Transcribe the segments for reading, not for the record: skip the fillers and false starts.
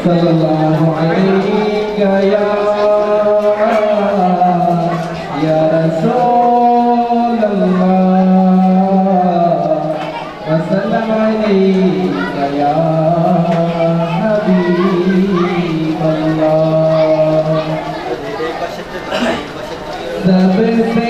सल्लल्लाहु अलैका या रसूल अल्लाह वसल्लम अलैका या हबीब अल्लाह। सबसे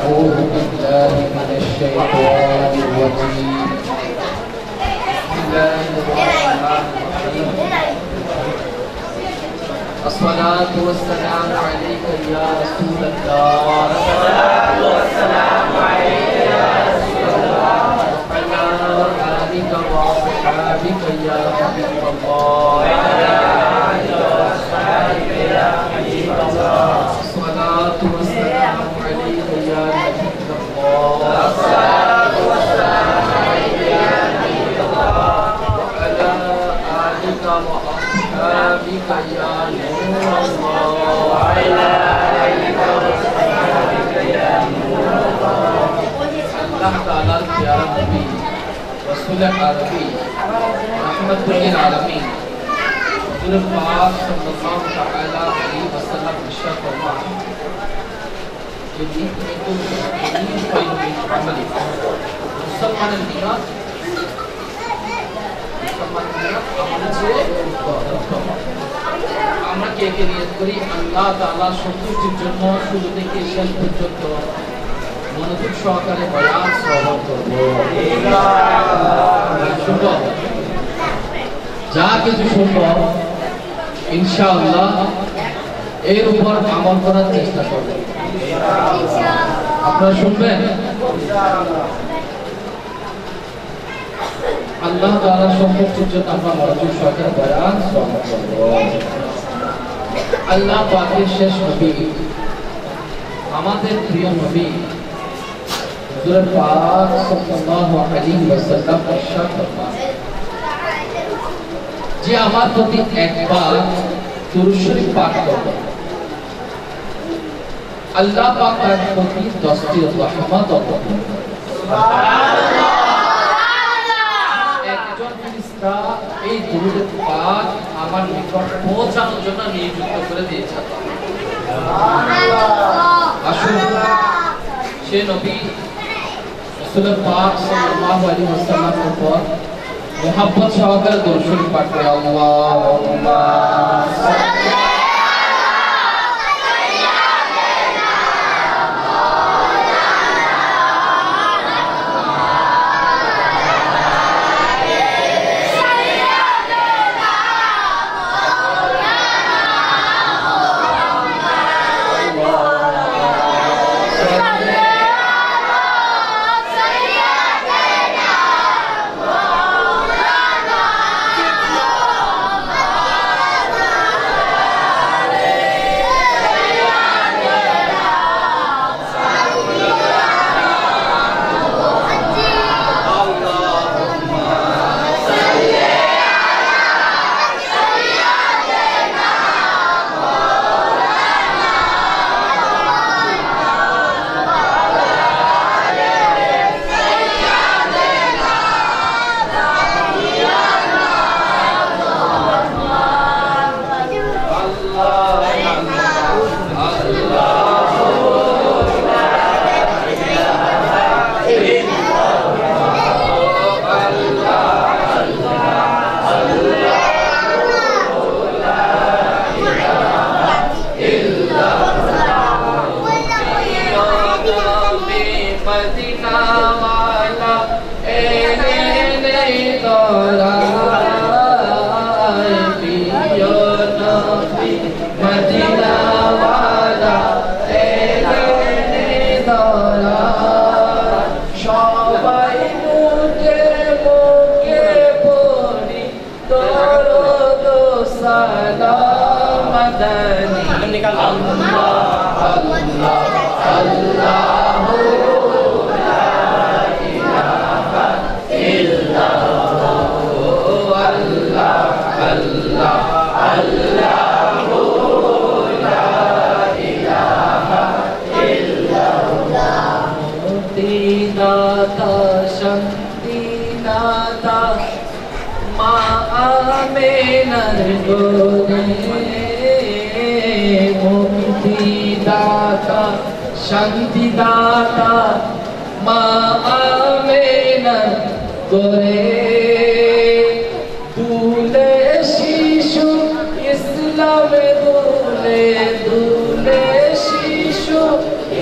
أعوذ بالله من الشيطان الرجيم بسم الله الرحمن الرحيم الصلاة والسلام عليك يا رسول الله الصلاة والسلام عليك يا رسول الله وعلى آلك وأصحابك يا حبيب الله الصلاة والسلام عليك يا نبي الله الصلاة والسلام عليك يا نبي الله وعلى آلك وأصحابك يا نور الله وعلى آلك وأصحابك يا نور الله الله تعالى يا ربي رسول عربي رحمة للعالمين حضور پاک صلی اللہ تعالی علیہ وسلم ارشاد فرمایا کہ دین میں تو دین کوئی نہیں عمل মুসলমানের নিয়ত আমাদের চেয়ে উত্তম আমরা কে কে নিয়ত করি আল্লাহ তাআলা সন্তুষ্টির জন্য শুরু থেকে শেষ পর্যন্ত মনোযোগ সহকারে বয়ান শ্রবণ করব ইনশাআল্লাহ যা কিছু শুনব ইনশাআল্লাহ এর উপর আমল করার চেষ্টা করব আপনারা শুনবেন আল্লাহ তাআলা সন্তুষ্টির জন্য আমরা মনোযোগ সহকারে বয়ান শ্রবণ করব আল্লাহ পাকের শেষ নবী আমাদের প্রিয় নবী হুজুর পাক সাল্লাল্লাহু আলাইহি ওয়াসাল্লাম ارشاد ফরমায় যে আমার প্রতি একবার দুরূদ শরীফ পাঠ করবে আল্লাহ পাক তার প্রতি 10টি রহমত অবতীর্ণ করবেন সুবহানাল্লাহ একজন ফেরেশতা এই দুরূদ পাক আমার নিকট পৌঁছানোর জন্য নিযুক্ত করে দিয়েছেন সুবহানাল্লাহ আসুন সে নবী রাসূল পাক সাল্লাল্লাহু আলাইহি ওয়াসাল্লামের উপর मोहब्बत सहोकर दुरूद शरीफ पाठ करें अल्लाहुम्मा सल्ली शांति दाता माँ आमेना गोरे दूल्हे शिशु इस्लाम दूल्हे दूल्हे शिशु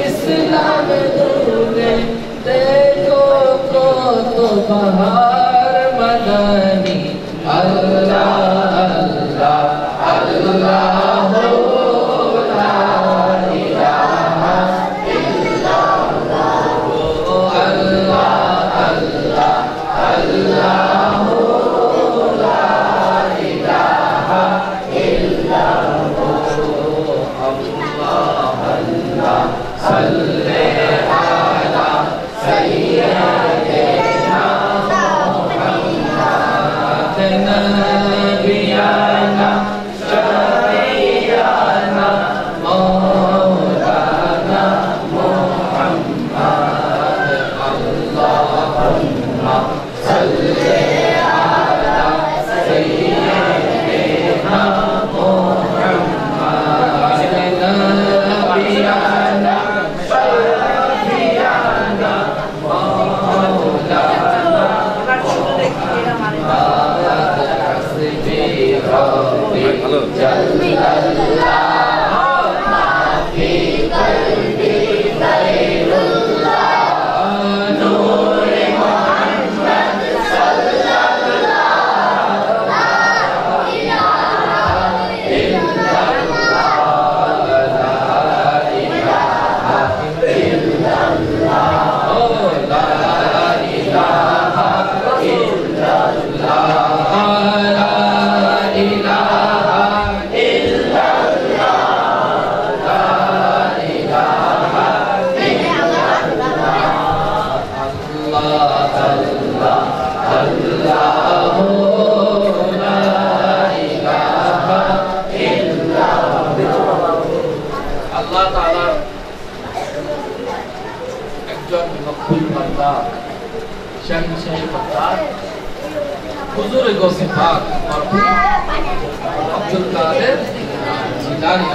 इस्लाम दूल्हे बहार मदनी अल्लाह अल्लाह अल्लाह ला इलाहा इल्लल्लाह अल्लाह अल्लाह अल्लाह ला इलाहा इल्लल्लाह अल्लाह अल्लाह सल्ले अला सय्यिदना मुहम्मद नबियाना शफीयाना मौलाना मुहम्मद अल्लाहुम्मा सल्ले अला सय्यिदना मुहम्मद नबियाना शफीयाना मौलाना हुजूर गौसे पाक मरहूम अब्दुल कादिर जिलानी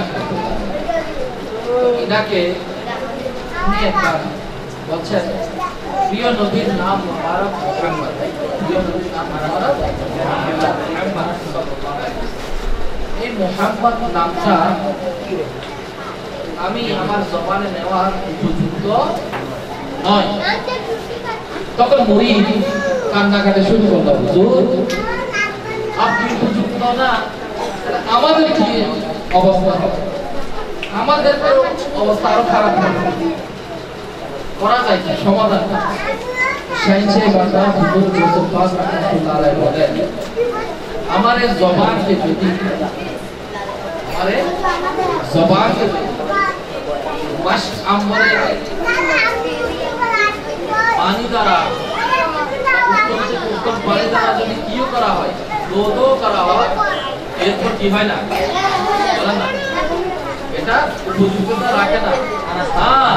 इनाके বলছেন প্রিয় নবীর নাম মুবারক মুহাম্মদ প্রিয় নবীর নাম মুবারক মুহাম্মদ এই মুহাম্মদ নামটা আমি আমার জবানে নেওয়ার উপযুক্ত নয় তখন মুরিদ কান্নাকাটি শুরু করলো হুজুর আপনি উপযুক্ত না আমাদের কি অবস্থা আমাদের অবস্থা আরো খারাপ করা যায় কি সমাধান শাইখে বান্দা হুজুর যুসুফ পাক রাহমাতুল্লাহ আলাইহি বলেন আমারে জবানকে যদি আমারে জবানকে মাস আমরে পানি দ্বারা উত্তম পানি দ্বারা যদি কিও করা হয় রোদও করা হয় এরপর কি হয় না বলেন না এটা উপযুক্ততা রাখে না হ্যাঁ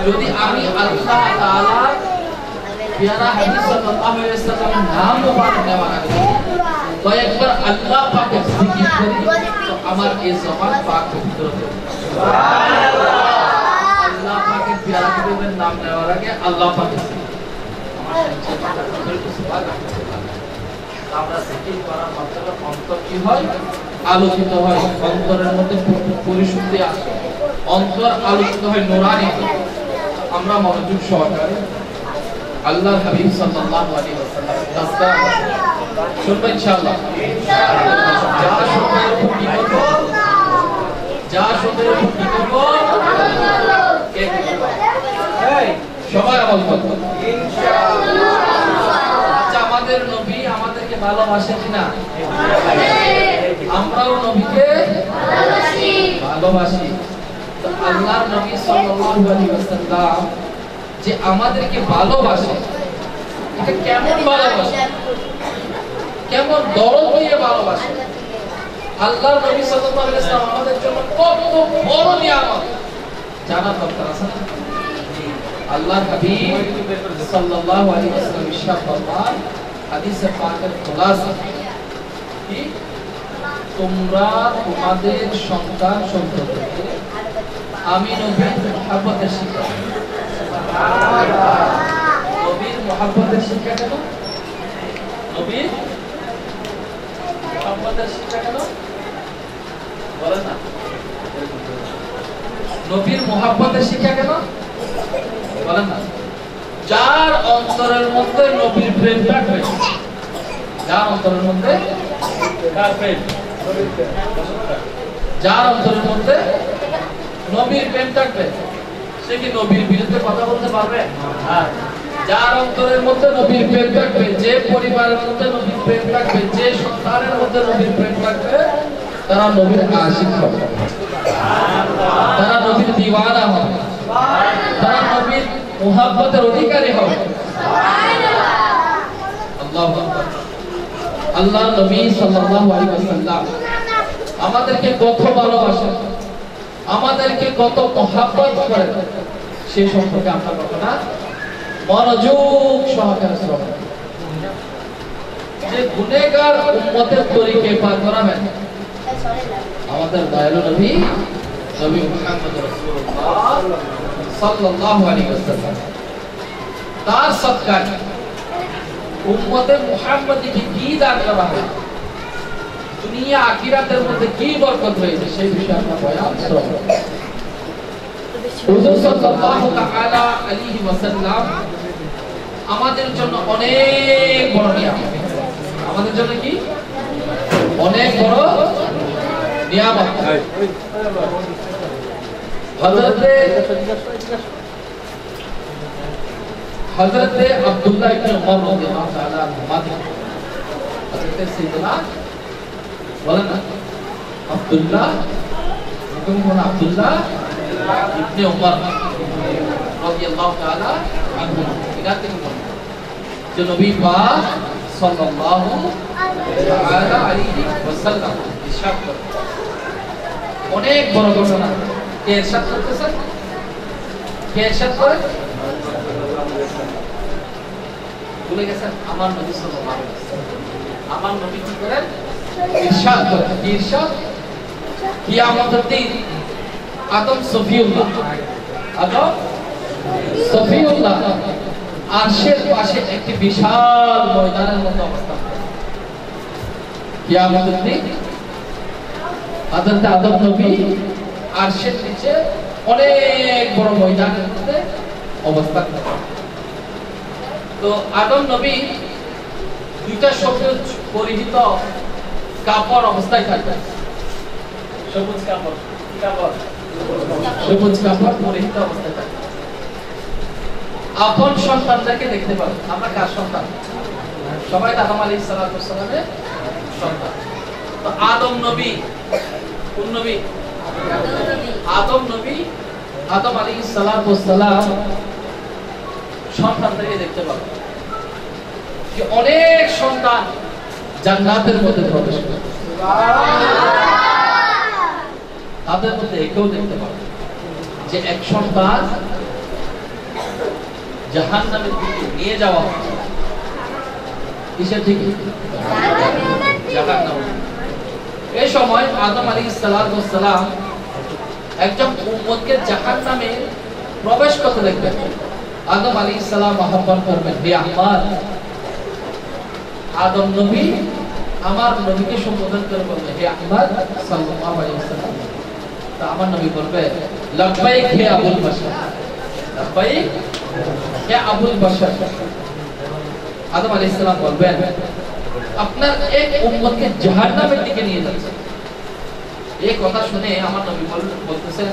যদি আমি আল্লাহ তাআলা প্যারা হাদিস সাল্লাল্লাহু আলাইহি ওয়াসাল্লামের নাম মুবারক নেওয়ার আগে তো একবার আল্লাহ পাকের জিকির করি তো আমার এই জবান পাক পবিত্র হবে সুবহানাল্লাহ আল্লাহ পাকের প্যারা হাবিবের নাম নেওয়ার আগে আল্লাহ পাকের আমরা জিকির করার মাধ্যমে অন্তর কি হয় আলোকিত হয় অন্তরের মধ্যে পরিশুদ্ধি আসে অন্তর আলোকিত হয় নূরানি আমরা মনোযোগ সহকারে আল্লাহর হাবিব সাল্লাল্লাহু আলাইহি ওয়াসাল্লাম রাস্তা শুনবেন ইনশাআল্লাহ যা শুনবেন কি করব যা শুনবেন কি করব এই সবাই আমল করব ইনশাআল্লাহ আচ্ছা আমাদের নবী আমাদেরকে ভালোবাসে কিনা আমরাও নবীকে ভালোবাসি তো আল্লাহর নবী সাল্লাল্লাহু আলাইহি ওয়াসাল্লাম যে আমাদেরকে ভালোবাসে এটা কেমন ভালোবাসে কেমন দরদ দিয়ে ভালোবাসে আল্লাহর নবী সাল্লাল্লাহু আলাইহি ওয়াসাল্লাম আমাদের জন্য কত বড় নিয়ামত জানার দরকার আছে না আল্লাহর হাবিব সাল্লাল্লাহু আলাইহি ওয়াসাল্লাম ইরশাদ ফরমান হাদিসে পাকের খুলাসা কি তোমরা তোমাদের সন্তান সন্ততিকে আমি নবীর মুহাব্বতের শিক্ষা সুবহানাল্লাহ নবীর মুহাব্বতের শিক্ষা কেন নবীর মুহাব্বতের শিক্ষা কেন বলেন না নবীর মুহাব্বতের শিক্ষা কেন বলেন না যার অন্তরের মধ্যে নবীর প্রেম থাকবে, যার অন্তরের মধ্যে কার প্রেম, যার অন্তরের মধ্যে নবীর প্রেম থাকবে, সে কি নবীর বিরুদ্ধে কথা বলতে পারবে? যার অন্তরের মধ্যে নবীর প্রেম থাকবে, যে পরিবারের মধ্যে নবীর প্রেম থাকবে, যে সন্তানের মধ্যে নবীর প্রেম থাকবে, তারা নবীর আশিক হবে, তারা নবীর দিওয়ানা হবে, তারা নবীর মুহাব্বতের অধিকারী হবে। আল্লাহু আকবার। আল্লাহ নবী সাল্লাল্লাহু আলাইহি ওয়াসাল্লাম আমাদেরকে কত ভালোবাসেন, আমাদেরকে কত মুহাব্বত করেন, সেই সম্পর্কে আমরা কতটা মনোযোগ সহকারে শ্রবণ। যে গুনাহগার উম্মতের তরিকে পার করাবেন আমাদের দয়ালু নবী নবী মুহাম্মদ রাসূলুল্লাহ সাল্লাল্লাহু আলাইহি ওয়াসাল্লাম। তার সদকায় উম্মতে মুহাম্মদীকে কি দান করা হয়, দুনিয়া আখিরাতের মধ্যে কি বরকত হয়েছে, সেই বিষয়ে আমরা বয়ান শ্রবণ। হুজুর সাল্লাল্লাহু তাআলা আলাইহি ওয়াসাল্লাম আমাদের জন্য অনেক বড় নিয়ামত, আমাদের জন্য কি অনেক বড় নিয়ামত। হযরতে আব্দুল্লাহ ইবনে উমর রাদিয়াল্লাহু তাআলা আনহু, হযরতে সাইয়েদনা বলেন না আব্দুল্লাহ ইবনে উমর রাদিয়াল্লাহু তাআলা আনহু, যে নবী পাক সাল্লাল্লাহু তাআলা আলাইহি ওয়াসাল্লাম ইরশাদ করেন অনেক বড় ঘটনা। কে ইরশাদ করতেছেন? কে ইরশাদ করেন? ভুলে গেছেন? আমার নবী সাল্লাল্লাহু আলাইহি ওয়াসাল্লাম। আমার নবী কি করেন? ইরশাদ করেন। কি ইরশাদ? কিয়ামতের দিন আদম সফিউল্লাহ, আদম সফিউল্লাহ আরশের পাশে একটি বিশাল ময়দানের মধ্যে অবস্থান করে। কিয়ামতের দিন হযরত আদম নবী আরশের নিচে অনেক বড় ময়দানের মধ্যে অবস্থান করে। তো আদম নবী দুইটা সবুজ পরিহিত কাপড় অবস্থায় থাকবেন। সবুজ কাপড়, কি কাপড়? সবুজ কাপড় পরিহিত অবস্থায় থাকবেন। আপন সন্তানটাকে দেখতে পাবেন। আমরা কার সন্তান? সবাই আদম আলাইহিস সালামের সন্তান। তো আদম নবী কোন নবী? আদম নবী আদম আলাইহিস সালাম সন্তানটাকে দেখতে পাবেন। যে অনেক সন্তান জান্নাতের মধ্যে প্রবেশ করে, তাদের মধ্যে একেও দেখতে পাবেন যে এক সন্তান জাহান্নামের দিকে নিয়ে যাওয়া হচ্ছে। কিসের দিকে? জাহান্নাম। এই সময় আদম আলাইহিস সালাম একজন উম্মতকে জাহান্নামে প্রবেশ করতে দেখবেন। আদম আলাইহিস সালাম আহ্বান করবেন, হে আহমদ। আদম নবী আমার নবীকে সম্বোধন করে বলবে, হে আহমদ সাল্লাল্লাহু আলাইহি ওয়াসাল্লাম। তা আমার নবী বলবে, লাব্বাইক হে আবুল বাশার, লাব্বাইক হে আবুল বাশার। আদম আলাইহিস সালাম বলবেন, আপনার এক উম্মতকে জাহান্নামের দিকে নিয়ে যাচ্ছে। এই কথা শুনে আমার নবী বলতেছেন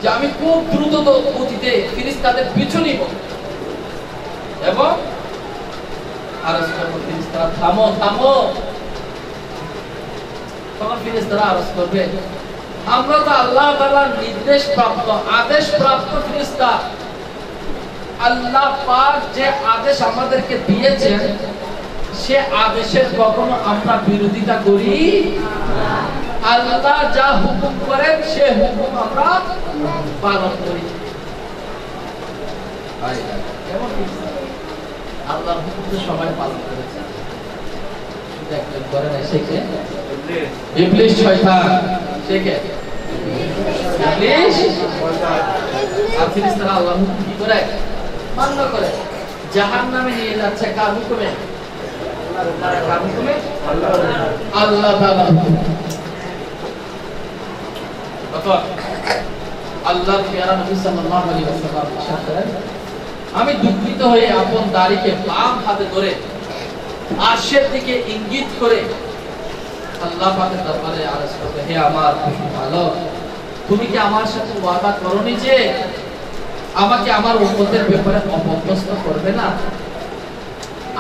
যে আমি খুব দ্রুত গতিতে ফেরেশতাদের পিছু নিব এবং আরজ করব, ফেরেশতারা থামো থামো। তখন ফেরেশতারা আরজ করবে, আমরা তো আল্লাহ তাআলার নির্দেশ প্রাপ্ত, আদেশ প্রাপ্ত ফেরেশতা। আল্লাহ পাক যে আদেশ আমাদেরকে দিয়েছেন সে আদেশের কখনো আমরা বিরোধিতা করি না। আল্লাহ যা হুকুম করেন সে হুকুম আমরা পালন করি। আল্লাহর হুকুম তো সবাই পালন করেছে, শুধু একজন করে না, সে কে? ইবলিস, শয়তান। সে কে? ইবলিস। আর ফেরেশতারা আল্লাহর হুকুম কি করে? মান্য করে। জাহান্নামে নিয়ে যাচ্ছে কার হুকুমে? কার হুকুমে? আল্লাহ তাআলার হুকুমে। আল্লাহর পেয়ারা নবী সাল্লাল্লাহু আলাইহি ওয়াসাল্লাম ইরশাদ করেন, আমি দুঃখিত হয়ে আপন দাড়িকে বাম হাতে ধরে আরশের দিকে ইঙ্গিত করে আল্লাহ পাকের দরবারে আরজ করতে, হে আমার মালিক, তুমি কি আমার সাথে ওয়াদা করনি যে আমাকে আমার উম্মতের ব্যাপারে অপদস্থ করবে না?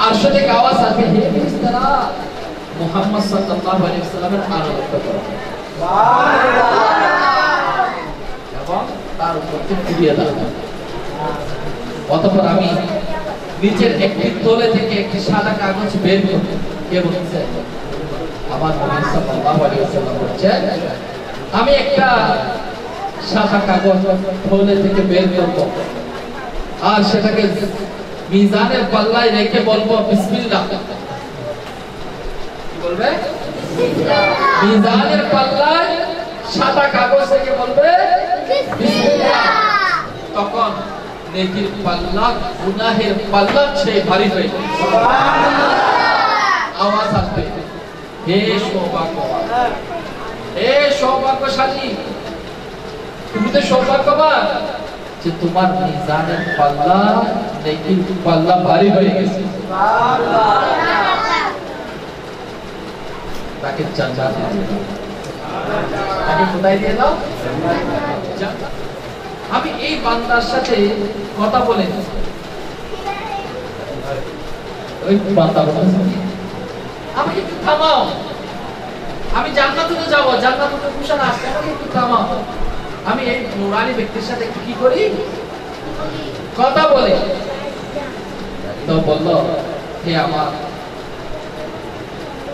আরশ থেকে আওয়াজ আসবে, হে ফেরেশতারা, মুহাম্মদ সাল্লাল্লাহু আলাইহি ওয়াসাল্লামের আনুগত্য করো, সুবহানাল্লাহ, এবং তার উপরকে ফিরিয়ে দাও। অতঃপর আমি নিচের একটি তোলে থেকে একটি সাদা কাগজ বের করি। কে বলছে? আমার নবী সাল্লাল্লাহু আলাইহি ওয়াসাল্লাম বলেছেন, আমি একটা সাদা কাগজ তোলে থেকে বের করব, আর সেটাকে মিজানের পাল্লায় রেখে বলবো বিসমিল্লাহ। কি বলবে? মিজানের পাল্লায় সাদা কাগজ রেখে বলবে বিসমিল্লাহ। তখন নেকির পাল্লা গুনাহের পাল্লা চেয়ে ভারী হয়ে যাবে, সুবহানাল্লাহ। আওয়াজ আসবে, হে সৌভাগ্যবান, হে সৌভাগ্যশালী, তুমি তো সৌভাগ্যবান যে তোমার মিজানের পাল্লা নেকির পাল্লা ভারী হয়ে গেছে, সুবহানাল্লাহ। তাকে জান্নাত তাকে কোথায় দিয়ে দাও? জান্নাত। আমি এই বান্দার সাথে কথা বলে, ওই বান্দা বলছে, আমাকে একটু থামাও, আমি জান্নাতে যাব, জান্নাতে তো কুশন আসছে, আমাকে একটু থামাও। আমি এই নুরানি ব্যক্তির সাথে কি করি? কথা বলে। তো বলল, হে আমার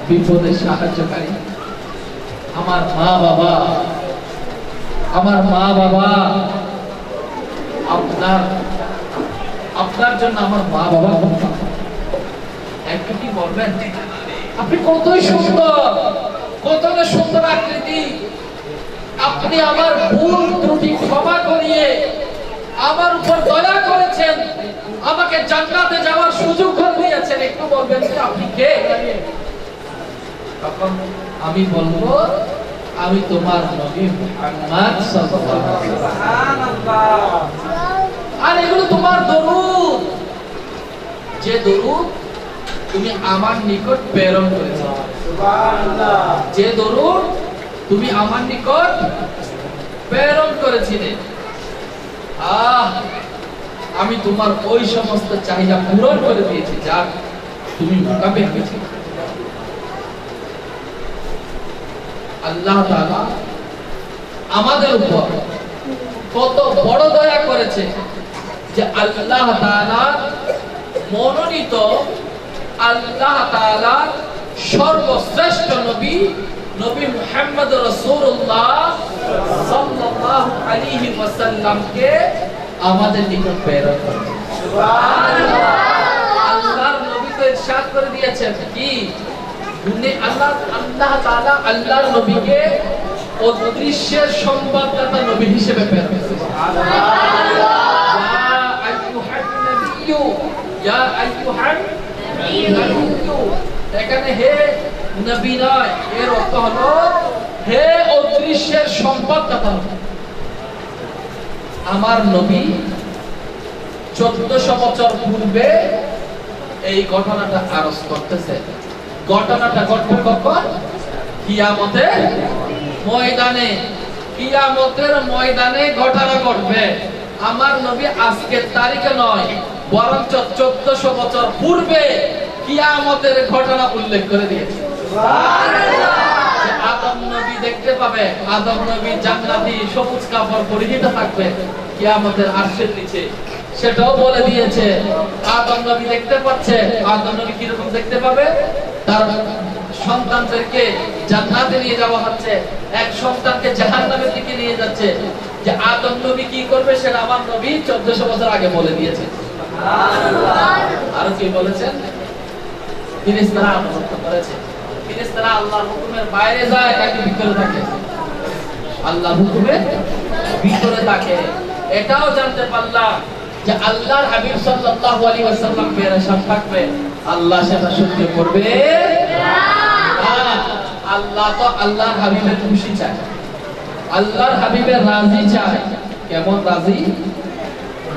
বিপদের সাহায্যকারী, আমার মা বাবা, আমার মা বাবা, আপনার জন্য আমার মা বাবা একটু কি বলবেন? আপনি কতই সুন্দর, কতটা সুন্দর আকৃতি, আপনি আমার ভুল ত্রুটি ক্ষমা করিয়ে আমার উপর দয়া করেছেন, আমাকে জান্নাতে যাওয়ার সুযোগ করে দিয়েছেন, একটু বলবেন যে আপনি কে? তখন আমি বলবো, আমি তোমার নবী মুহাম্মদ সাল্লাল্লাহু আলাইহি ওয়াসাল্লাম। সুবহানাল্লাহ। আর এগুলো তোমার দরুদ, যে দরুদ তুমি আমার নিকট প্রেরণ করেছো, সুবহানাল্লাহ, যে দরুদ তুমি আমার নিকট প্রেরণ করেছিলে। আমি তোমার ওই সমস্ত চাহিদা পূরণ করে দিয়েছি যা তুমি মুকাবিল করেছিলে। আল্লাহ তাআলা আমাদের উপর কত বড় দয়া করেছে যে আল্লাহ তাআলা মনোনীত, আল্লাহ তাআলা সর্বশ্রেষ্ঠ নবী, নবী মুহাম্মদ রাসূলুল্লাহ সাল্লাল্লাহু আলাইহি ওয়াসাল্লামকে আমাদের নিকট প্রেরণ করেছেন, সুবহানাল্লাহ। আল্লাহর নবী তো ইরশাদ করে দিয়েছেন কি, আল্লাহ তাআলা আল্লাহর নবীকে অদৃশ্যের সংবাদদাতা নবী হিসেবে প্রেরণ করেছেন, সুবহানাল্লাহ। ইয়া আইয়ুহান নাবিয়্যু, ইয়া আইয়ুহান নাবিয়্যু, এখানে হে নবী নয়, এর অর্থ হলো হে অদৃশ্যের সংবাদদাতা। আমার নবী 1400 বছর পূর্বে এই ঘটনাটা আরজ করতেছে। ঘটনাটা ঘটবে কখন? কিয়ামতের ময়দানে, কিয়ামতের ময়দানে ঘটনা ঘটবে। আমার নবী আজকের তারিখে নয়, বরঞ্চ 1400 বছর পূর্বে কিয়ামতের ঘটনা উল্লেখ করে দিয়েছে, সুবহানাল্লাহ। আদম নবী দেখতে পাবে, আদম নবী জান্নাতি সবুজ কাপড় পরিহিত থাকবে কিয়ামতের আরশের নিচে, সেটাও বলে দিয়েছে। আদম নবী দেখতে পাচ্ছে, আদম নবী কিরকম দেখতে পাবে? তার সন্তানদেরকে জান্নাতে নিয়ে যাওয়া হচ্ছে, এক সন্তানকে জাহান্নামের দিকে নিয়ে যাচ্ছে। যে আদম নবী কি করবে সেটা আমার নবী 1400 বছর আগে বলে দিয়েছে, সুবহানাল্লাহ। আর কি বলেছেন? ফেরেশতারা আনুগত্য করেছে। ফেরেশতারা আল্লাহর হুকুমের বাইরে যায় নাকি ভিতরে থাকে? আল্লাহর হুকুমের ভিতরে থাকে। এটাও জানতে পারলাম যে আল্লাহর হাবিব সাল্লাল্লাহু আলাইহি ওয়াসাল্লাম পেরেশান থাকবে, আল্লাহ সেটা সহ্য করবে না। আল্লাহ তো আল্লাহর হাবিবের খুশি চায়, আল্লাহর হাবিবের রাজি চায়। কেমন রাজি?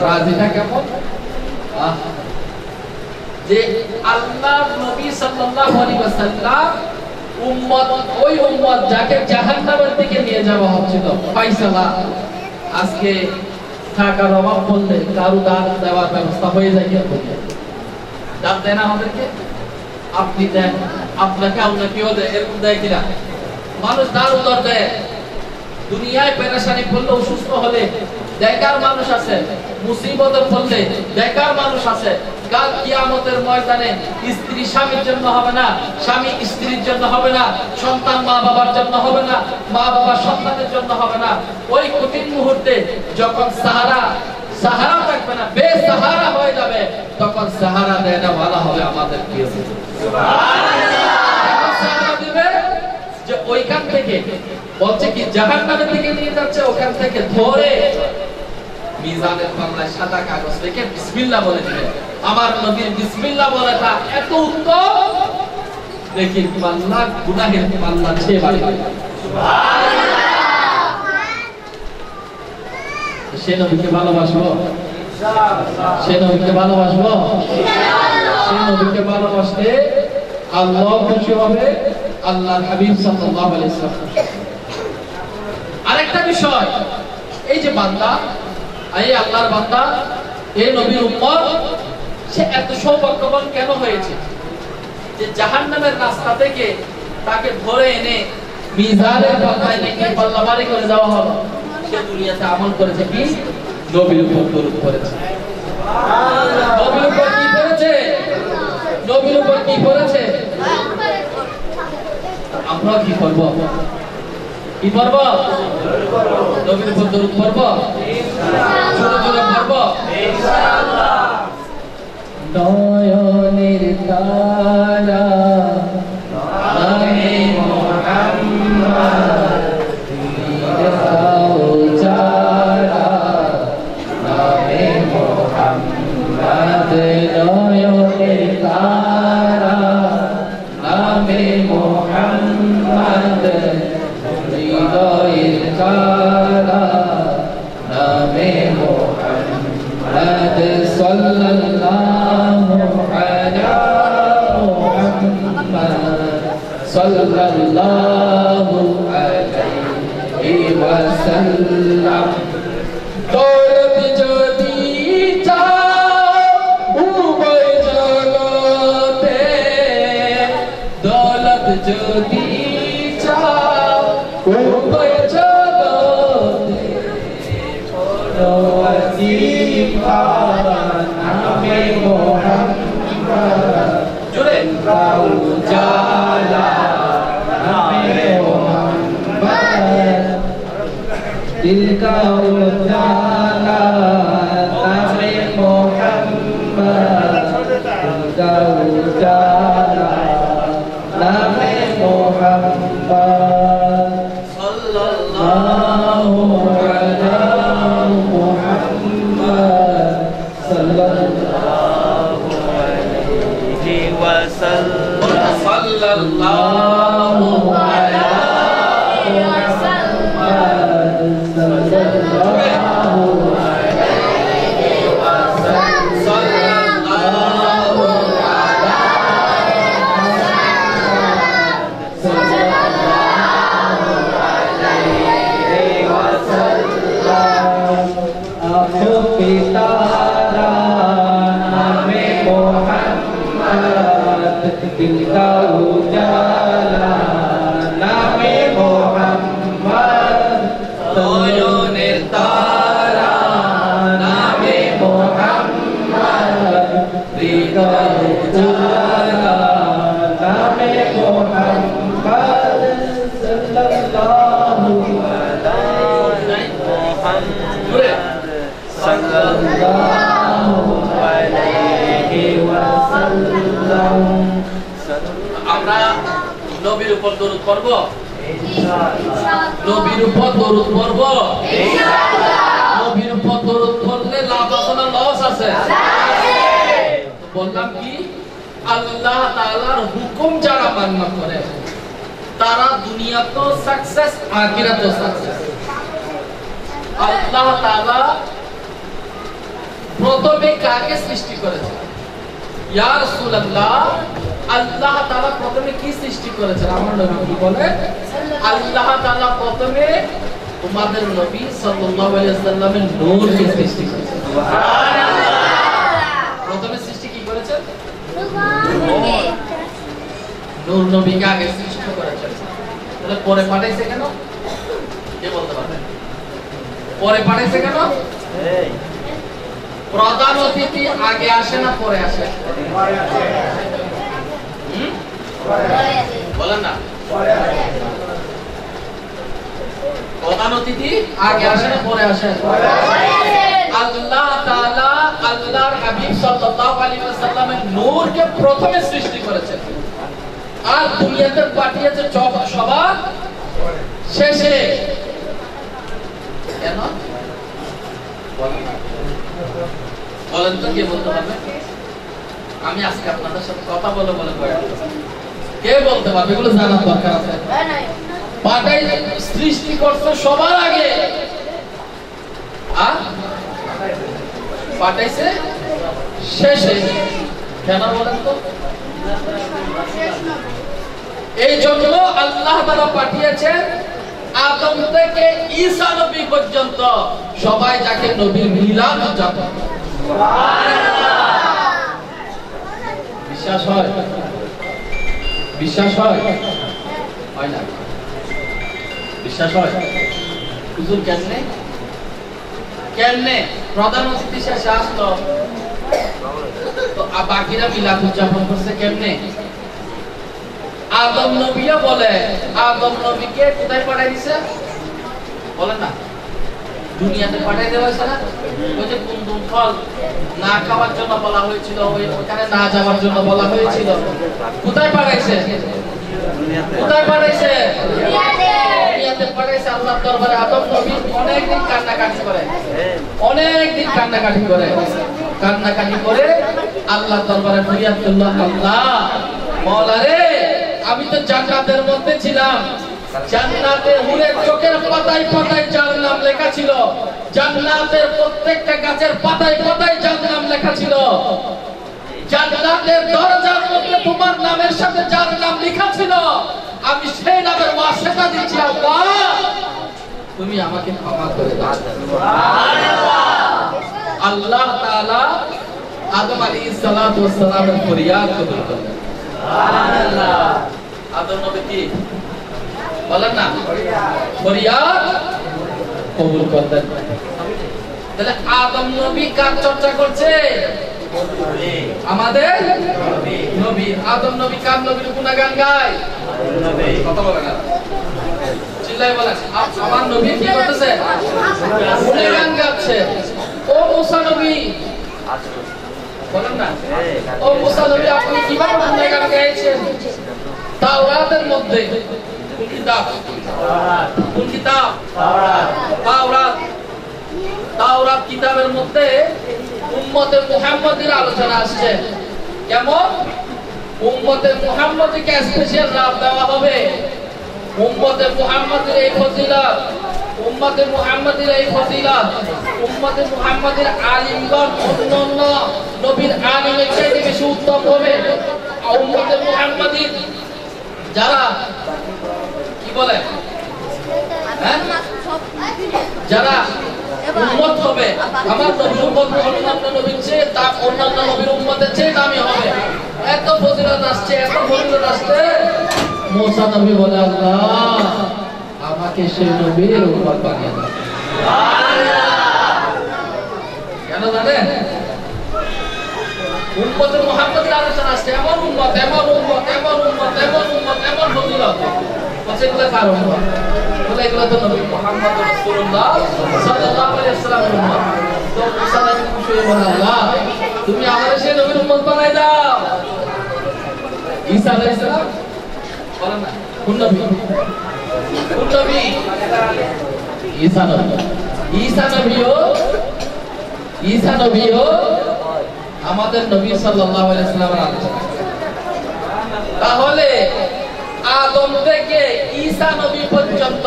রাজিটা কেমন? যে আল্লাহর নবী সাল্লাল্লাহু আলাইহি ওয়াসাল্লাম উম্মত ওই উম্মত যাকে জাহান্নামের দিকে নিয়ে যাওয়া হচ্ছিল ফয়সালা আজকে টাকার অভাব বললে কারো দান দেওয়ার ব্যবস্থা হয়ে যায় কি দান দেন আমাদেরকে আপনি দেন আপনাকে আল্লাহ কেউ দেয় এরকম দেয় কিনা মানুষ দান উদার দেয় দুনিয়ায় পেরেশানি পড়লে অসুস্থ হলে বেকার মানুষ আছে মুসিবতে পড়লে বেকার মানুষ আছে কাল কিয়ামতের ময়দানে স্ত্রী স্বামীর জন্য হবে না স্বামী স্ত্রীর জন্য হবে না সন্তান মা বাবার জন্য হবে না মা বাবা সন্তানের জন্য হবে না ওই কঠিন মুহূর্তে যখন সাহারা থাকবে না বেসাহারা হয়ে যাবে তখন সাহারা দেয়টা ভালো হবে আমাদের কি সুবহানাল্লাহ সাহারা দিবে যে ওইখান থেকে বলছে কি জাহান্নামের দিকে নিয়ে যাচ্ছে ওখান থেকে ধরে মিজানের পাল্লায় সাদা কাগজ রেখে বিসমিল্লাহ বলে দিলেন আমার নবীর বিসমিল্লাহ বলাটা এত উত্তম দেখি পাল্লা গুনাহের পাল্লা ছেয়ে বাড়ি সুবহানাল্লাহ সে নবীকে ভালোবাসবো ইনশাআল্লাহ সে নবীকে ভালোবাসবো ইনশাআল্লাহ সে নবীকে ভালোবাসতে আল্লাহ খুশি হবে আল্লাহর হাবিব সাল্লাল্লাহু আলাইহি ওয়াসাল্লাম আরেকটা বিষয় এই যে বান্দা এই আল্লাহর বান্দা এই নবীর উম্মত সে এত সৌভাগ্যবান কেন হয়েছে যে জাহান্নামের রাস্তা থেকে তাকে ধরে এনে মিজানের পাল্লায় নাকি পাল্লাবাড়ি করে দেওয়া হলো সে দুনিয়াতে আমল করেছে কি নবীর উপর দরুদ পড়েছে সুবহানাল্লাহ নবীর উপর কি করেছে নবীর উপর কি করেছে আমরা কি করব কি করব নবীর উপর দরুদ পড়ব ইনশাআল্লাহ জোরে জোরে পড়ব ইনশাআল্লাহ নয়নের তারা নামে মুহাম্মদ দিদাও যারা নামে মুহাম্মদ নয়নের তারা নামে মুহাম্মদ হৃদয়ের কারা নামে মুহাম্মদ সাল্লাল্লাহু আলা মুহাম্মদ সাল্লাল্লাহু আলাইহি ওয়াসাল্লাম দৌলত যদি চাও উভয় জগতে দৌলত যদি চাও উভয় জগতে ওয়াজিফা নামে মুহাম্মদ জোরে উজালা নামে মুহাম্মদ দিল কা উজালা নামে মুহাম্মদ দিল কা উজালা নামে মুহাম্মদ সাল্লাল্লাহু আলা মুহাম্মদ সাল্লাল্লাহু আলাইহি ওয়াসাল্লাম সাল্লাল্লাহু আলা মুহাম্মদ সাল্লাল্লাহু আলাইহি ওয়াসাল্লাম সাল্লাল্লাহু আলা সাল্লাল্লাহু আলাইহি ওয়াসাল্লাম আখো পিতারা নামে মুহাম্মদ দিল কা উজালা নামে মুহাম্মদ নয়নের তারা নামে মুহাম্মদ হৃদয় উজালা নামে মুহাম্মদ সাল্লাল্লাহু আলাইহি মুহাম্মদ সাল্লাল্লাহু আলাইহি ওয়াসাল্লাম আমরা নবীর উপর দরুদ পড়ব ইনশাআল্লাহ নবীর উপর দরুদ পড়ব ইনশাআল্লাহ নবীর উপর দরুদ পড়লে লাভ আছে না লস আছে বললাম কি আল্লাহ তাআলার হুকুম যারা মান্য করে তারা দুনিয়াতেও সাকসেস আখিরাতেও সাকসেস আল্লাহ তাআলা প্রথমে কাকে সৃষ্টি করেছেন? ইয়া রাসূলুল্লাহ, আল্লাহ তাআলা প্রথমে কি সৃষ্টি করেছেন? আমার নবী কি বলে? আল্লাহ তাআলা প্রথমে তোমাদের নবী সাল্লাল্লাহু আলাইহি ওয়াসাল্লামের নূরকে সৃষ্টি করেছেন। সুবহানাল্লাহ। প্রথমে সৃষ্টি কি করেছেন? নূর নবীকে আগে সৃষ্টি করেছেন। তাহলে পরে পাঠাইছে কেন? কে বলতে পারবে? পরে পাঠাইছে কেন? প্রধান অতিথি আগে আসে না পরে আসে? বলেন না। প্রধান অতিথি আগে আসে না পরে আসে? আল্লাহ তাআলা আল্লাহর হাবিব সাল্লাল্লাহু আলাইহি ওয়াসাল্লামের নূরকে প্রথমে সৃষ্টি করেছেন, আর দুনিয়াতে পাঠিয়েছে সবার শেষে। কেন বলেন তো, কে বলতে পারবে? আমি আজকে আপনাদের সাথে কথা বলে কে বলতে পারবে? এগুলো জানার দরকার আছে। পাঠাই সৃষ্টি করছে সবার আগে, আর পাঠাইছে শেষে। কেন বলেন তো? এই জন্য আল্লাহ তাআলা পাঠিয়েছেন আদম থেকে ঈসা নবী পর্যন্ত সবাই যাকে নবীর মিলাদ জানে। বিশ্বাস হয়? বিশ্বাস হয়? হয় না? বিশ্বাস হয়? হুজুর কেমনে কেমনে প্রধান অতিথি শেষে আসলো, তো বাকিরা মিলাদ উদযাপন করছে কেমনে? আদম নবীও বলে আদম নবীকে কোথায় পাঠাই দিছে? বলেন না, দুনিয়াতে পাঠাই দেওয়া হয়েছে না? ওই যে কুন্দুম ফল না খাওয়ার জন্য বলা হয়েছিল, ওখানে না যাওয়ার জন্য বলা হয়েছিল। কোথায় পাঠাইছে? কোথায় পাঠাইছে? দুনিয়াতে পাঠাইছে। আল্লাহর দরবারে আদম নবী অনেকদিন কান্নাকাটি করে, অনেকদিন কান্নাকাটি করে, কান্নাকাটি করে আল্লাহর দরবারে ফরিয়াদ করলো, আল্লাহ মাওলা রে, আমি তো জান্নাতের মধ্যে ছিলাম, জান্নাতে হুরের চোখের পাতায় পাতায় যার নাম লেখা ছিল, জান্নাতের প্রত্যেকটা গাছের পাতায় পাতায় যার নাম লেখা ছিল, জান্নাতের দরজার মধ্যে তোমার নামের সাথে যার নাম লেখা ছিল, আমি সেই নামের ওয়াসিতা দিচ্ছি, আল্লাহ তুমি আমাকে ক্ষমা করে দাও। সুবহানাল্লাহ। আল্লাহ তাআলা আদম আলাইহিস সালাতু ওয়াস সালামের ফরিয়াদ কবুল করলেন। সুবহানাল্লাহ। আদম নবী কি বলেন না, ফরিয়াদ কবুল করলেন। তাহলে আদম নবী কার চর্চা করছে? আমাদের নবী। আদম নবী কার নবীর গুণগান গায়? কথা বলেন না, চিল্লায় বলেন। আমার নবী কি করতেছে? গুণগান গাচ্ছে। ও মুসা নবী বলেন না, ও মুসা নবী আপনি কিভাবে গুণগান গাইছেন? তাওরাতের মধ্যে কোন কিতাব? কোন কিতাব? তাওরাত। তাওরাত কিতাবের মধ্যে উম্মতে মুহাম্মাদির আলোচনা আসছে। কেমন? উম্মতে মুহাম্মাদিকে স্পেশাল লাভ দেওয়া হবে। উম্মতে মুহাম্মাদের এই ফজিলত, উম্মতে মুহাম্মাদের এই ফজিলত, উম্মতে মুহাম্মাদের আলিমগণ অন্যান্য নবীর আলিমের চাইতে বেশি উত্তম হবে। উম্মতে মুহাম্মাদির যারা কি বলে, যারা উম্মত হবে, আমার নবীর উম্মত অন্যান্য নবীর চেয়ে অন্যান্য নবীর উম্মতের চেয়ে দামি হবে। এত ফজিলত আসছে, এত ফজিলত আসছে। মুসা নবী বলে, আল্লাহ আমাকে সেই নবীর উম্মত বানিয়ে দাও। কেন জানেন? উম্মতে মুহাম্মাদের আলোচনা আসছে, এমন উম্মত, এমন উম্মত, এমন উম্মত, এমন উম্মত, এমন ফজিলত। সেগুলো কার উম্মত? বলে এগুলো তো নবী মুহাম্মদ রাসূলুল্লাহ সাল্লাল্লাহু আলাইহি ওয়াসাল্লামের উম্মত। তো মুসা নবী খুশি হয়ে বলে, আল্লাহ তুমি আমাদের সেই নবীর উম্মত বানাই দাও। ঈসা আলাইহিস সালাম বলেন না, কোন নবী? কোন নবী? ঈসা নবী। ঈসা নবীও আমাদের নবী সাল্লাল্লাহু আলাইহি ওয়াসাল্লামের আলোচনা। তাহলে আদম থেকে ঈসা নবী পর্যন্ত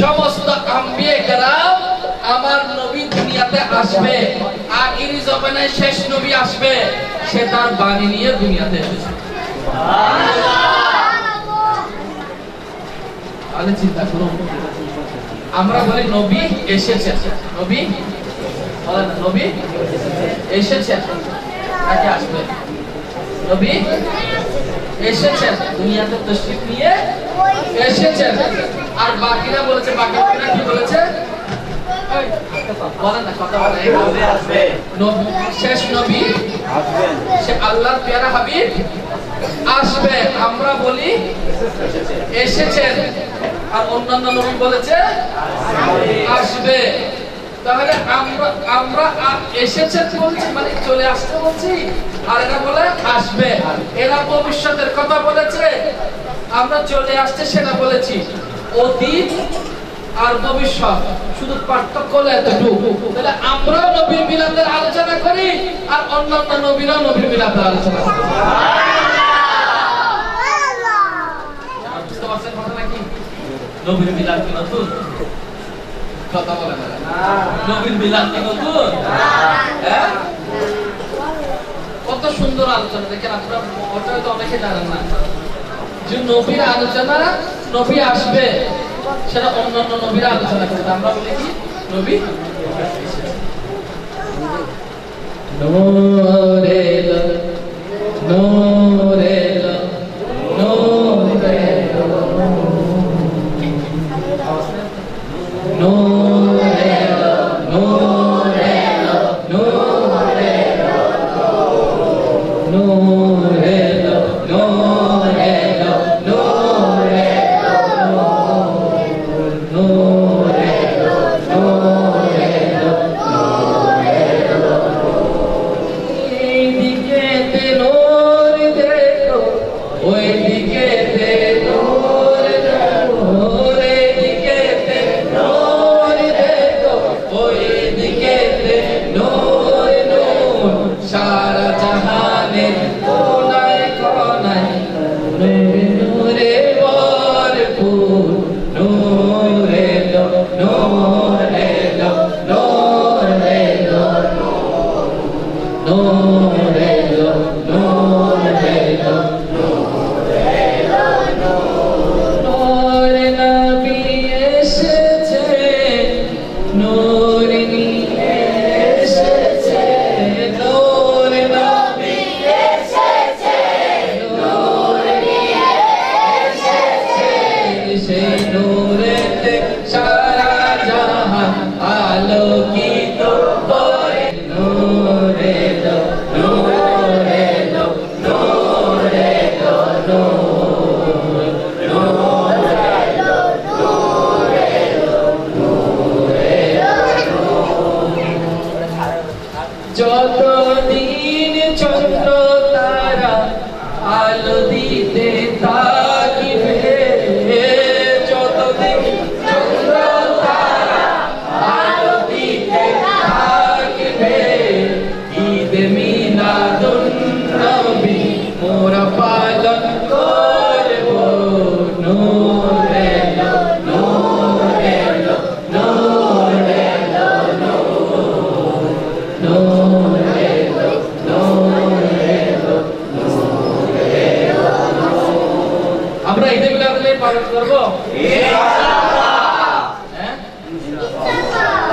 সমস্ত আম্বিয়া কেরাম আমার নবী দুনিয়াতে আসবে আর এর জমানায় শেষ নবী আসবে, সে তার বাণী নিয়ে দুনিয়াতে এসেছে। তাহলে চিন্তা করুন, আমরা বলি নবী এসেছে, নবী বলেন না, নবী এসেছে নাকি আসবে? নবী এসেছেন, দুনিয়াতে তশরিফ নিয়ে এসেছেন। আর বাকিরা বলেছে, বাকিরা কি বলেছে? বলেন না, কথা বলেন। শেষ নবী আসবেন, সে আল্লাহর প্যারা হাবিব আসবে। আমরা বলি এসেছেন, আর অন্যান্য নবী বলেছে আসবে। তাহলে আমরা এসেছেন বলছি মানে চলে আসতে বলছি, আর এরা বলে আসবে। এরা ভবিষ্যতের কথা বলেছে, আমরা চলে আসতে সেটা বলেছি। অতীত আর ভবিষ্যৎ শুধু পার্থক্য হলো এতটুকু। তাহলে আমরাও নবীর মিলাদের আলোচনা করি আর অন্যান্য নবীরাও নবীর মিলাদের আলোচনা করি। বুঝতে পারছেন কথা নাকি? নবীর মিলাদ কি নতুন? কথা বলে না, নবীর মিলাদ কি নতুন? হ্যাঁ, কত সুন্দর আলোচনা দেখেন আপনারা, ওটা হয়তো অনেকে জানেন না যে নবীর আলোচনা, নবী আসবে সেটা অন্যান্য নবীরা আলোচনা করে। আমরা বলি কি নবী নূরে নূরে নূরে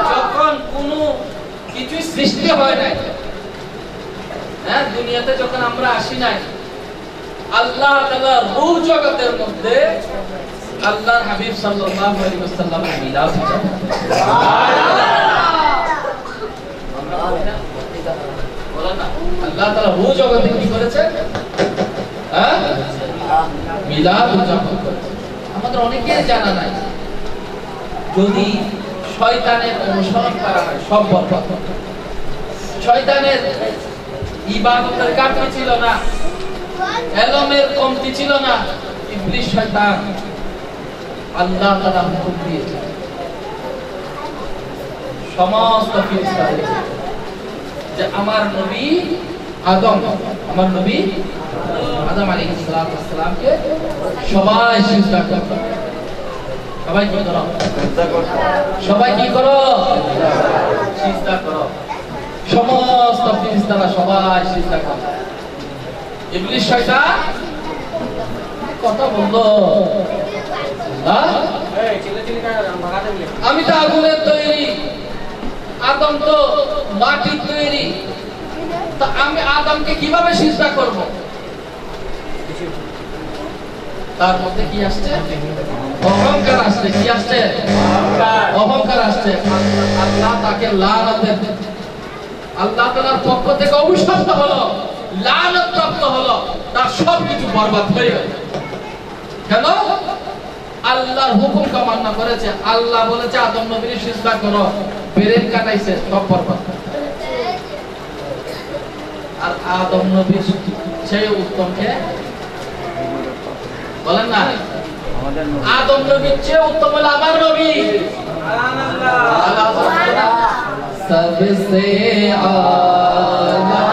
যখন কোনো কিছু সৃষ্টি হয় নাই, হ্যাঁ, দুনিয়াতে যখন আমরা আসি নাই, আল্লাহ তাআলা রূহ জগতের মধ্যে আল্লাহর হাবিব সাল্লাল্লাহু আলাইহি ওয়াসাল্লামের মিলাদ হয়েছে। বলেন না, আল্লাহ তাআলা রূহ জগতে কি করেছে? হ্যাঁ, মিলাদ উদযাপন করেছে। আমাদের অনেকের জানা নাই। যদি শয়তানের অনুসরণ করা হয় সব বরবাদ। শয়তানের ইবাদতের ঘাটতি ছিল না, এলমের কমতি ছিল না। ইবলিস শয়তান আল্লাহ তাআলা হুকুম দিয়েছে সমস্ত ফেরেশতাদেরকে যে আমার নবী আদম, আমার নবী আদম আলাইহিস সালাতু ওয়াস সালামকে সবাই সিজদা করবে। সবাই কি করো? সবাই কি করো? সিজদা করো। সমস্ত ফেরেশতারা সবাই সিজদা করে। ইবলিস শয়তান কথা বললো, আমি তো আগুনের তৈরি, আদম তো মাটির তৈরি, তা আমি আদমকে কিভাবে সিজদা করব? তার মধ্যে কি আসছে? অহংকার আসছে। কি আসছে? অহংকার আসছে। আল্লাহ তাকে লানত দেন, আল্লাহ তাআলার পক্ষ থেকে অভিশপ্ত হলো, লানত প্রাপ্ত হলো, তার সবকিছু বরবাদ হয়ে গেল। কেন? আল্লাহর হুকুমকে অমান্য করেছে। আল্লাহ বলেছে আদম নবীর সিজদা করো, ব্রেন কাটাইছে, সব বরবাদ। আর আদম নবীর চেয়ে উত্তম কে? বলেন না, আদম নবীর চেয়ে উত্তম হলো আমার নবী। सबसे आला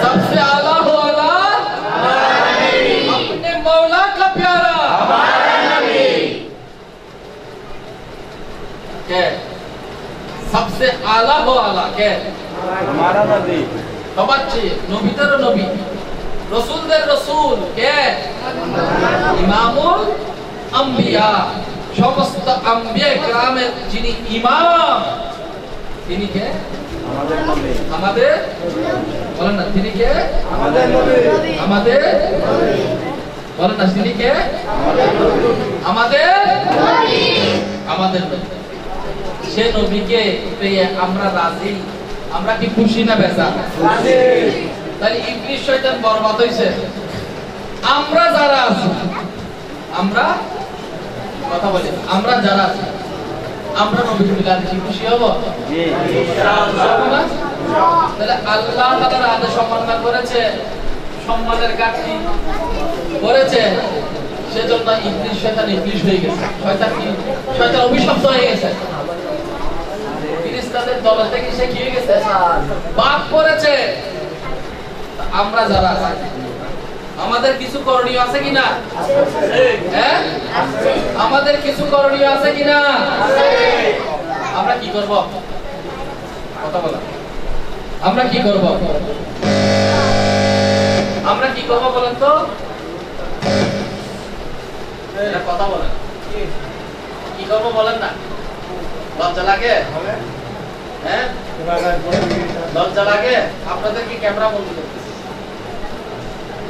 सबसे आला हो आला अपने मौला का प्यारा हमारा नबी। क्या? सबसे आला हो आला क्या? हमारा नबी। সবাচ্চে নবীদের নবী, রসুলদের রসুল কে? ইমামুল আম্বিয়া, সমস্ত আম্বিয়া কেরামের যিনি ইমাম, তিনি কে? আমাদের নবী। আমাদের বলেন না, তিনি কে? আমাদের নবী। আমাদের বলেন না, তিনি কে? আমাদের নবী। আমাদের নবী। আমাদের নবী। সে নবীকে পেয়ে আমরা রাজি, আমরা কি খুশি না বেজার? রাজি। তাহলে ইবলিস শয়তান বরবাদ হইছে। আমরা যারা আছি, আমরা কথা বলি, আমরা যারা আছি, আমরা নবীর মিলাদে কি খুশি হব? জি ইনশাআল্লাহ। তাহলে আল্লাহ তাআলার আদেশ সম্মান করেছে, সম্মানের ঘাটতি করেছে, সেজন্য ইবলিস শয়তান ইবলিস হয়ে গেছে। শয়তান কি? শয়তান অভিশপ্ত হয়ে গেছে। ফেরেশতাদের দল থেকে সে কি হয়ে গেছে? পাপ করেছে। আমরা যারা আছি, আমাদের কিছু করণীয় আছে কিনা? হ্যাঁ, আমাদের কিছু করণীয় আছে কিনা? আমরা কি করব? কথা বলা, আমরা কি করব? আমরা কি করব বলেন তো? কথা বলেন, কি করব বলেন না? লজ্জা লাগে? হ্যাঁ, লজ্জা লাগে? আপনাদের কি ক্যামেরা বন্ধ করতেছে?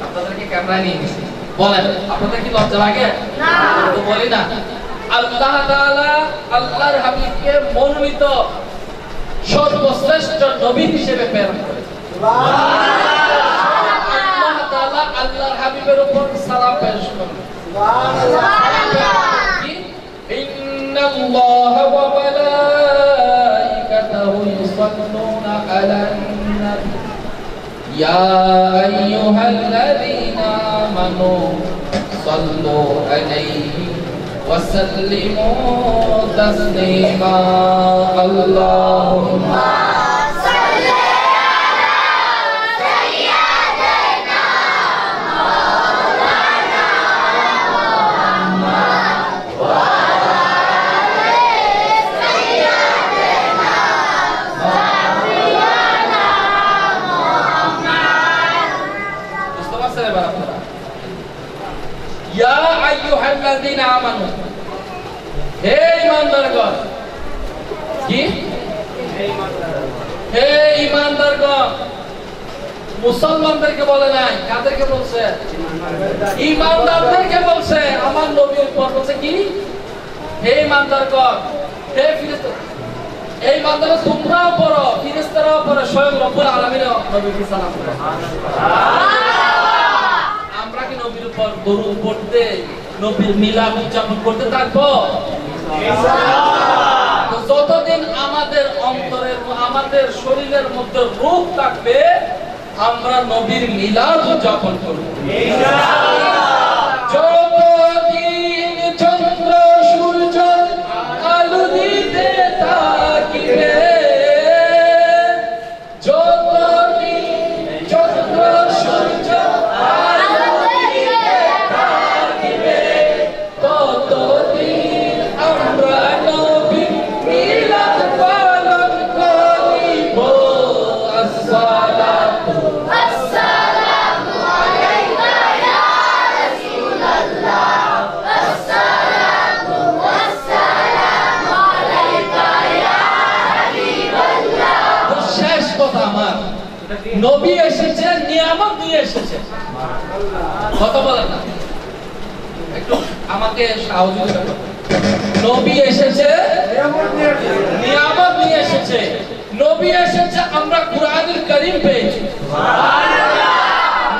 আপনাদেরকে ক্যামেরা নিয়ে গেছি, বলেন আপনাদের কি লজ্জা লাগে? না, তো বলি না। আল্লাহ তাআলা আল্লাহর হাবিবকে মনোনীত সর্বশ্রেষ্ঠ নবী হিসেবে প্রেরণ করেছেন। সুবহানাল্লাহ। আল্লাহ তাআলা আল্লাহর হাবিবের উপর সালাম পেশ করেন। সুবহানাল্লাহ। ইন্নাল্লাহা ওয়া মালাইকাতাহু ইউসাল্লুনা আলান নবী يا أيها الذين آمنوا صلوا عليه وسلموا تسليما اللهم صل على سيدنا مولانا محمد وعلى آل سيدنا या अय्युहाल्लाযীনা আমানু, হে ঈমানদারগণ। কি? হে ঈমানদারগণ। মুসলমানদেরকে বলে নাই, কাদেরকে বলছে? ঈমানদারদেরকে বলছে। আমার নবীর উপর বলছে কি? হে ঈমানদারগণ, হে ফেরেশতা, এই ঈমানদাররা তোমরাও পড়ো, ফেরেশতারাও পড়ো, স্বয়ং রব্বুল আলামিনও নবীকে সালাম করে। আমরা কি নবীর উপর দরুদ পড়তে, নবীর মিলাদ উদযাপন করতে থাকবো? ইনশাআল্লাহ। তো যতদিন আমাদের অন্তরের, আমাদের শরীরের মধ্যে রূহ থাকবে, আমরা নবীর মিলাদ উদযাপন করব ইনশাআল্লাহ। যতদিন চন্দ্র সূর্য আলো দিতে থাকিবে, যতদিন চন্দ্র সূর্য আলো দিতে নবী এসেছে নিয়ামত নিয়ে এসেছে। কথা বলেন না, একটু আমাকে সহযোগিতা করুন। নবী এসেছে নিয়ামত নিয়ে এসেছে। নবী এসেছে আমরা কুরআনুল কারীম পেয়েছি।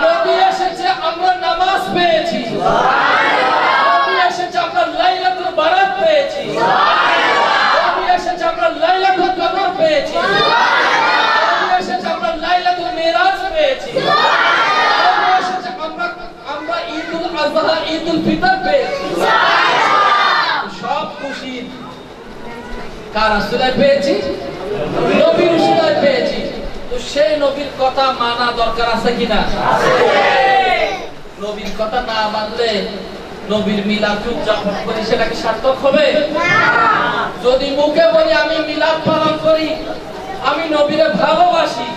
নবী এসেছে আমরা নামাজ পেয়েছি। নবী এসেছে আমরা লাইলাতুল বারাত পেয়েছি। নবী এসেছে আমরা লাইলাতুল কদর পেয়েছি। নবী এসেছে আমরা লাইলাতুল মিরাজ পেয়েছি। নবী এসেছে আমরা ঈদুল আযহা ঈদুল ফিতর পেয়েছি। সব খুশি কার রাসূলের পেয়েছি, নবীর রাসূলের পেয়েছি। তো সেই নবীর কথা মানা দরকার আছে কিনা? আছে। নবীর কথা না মানলে নবীর মিলাদ উদযাপন করি সেটা কি সার্থক হবে? না। যদি মুখে বলি আমি মিলাদ পালন করি, আমি নবীরে ভালোবাসি,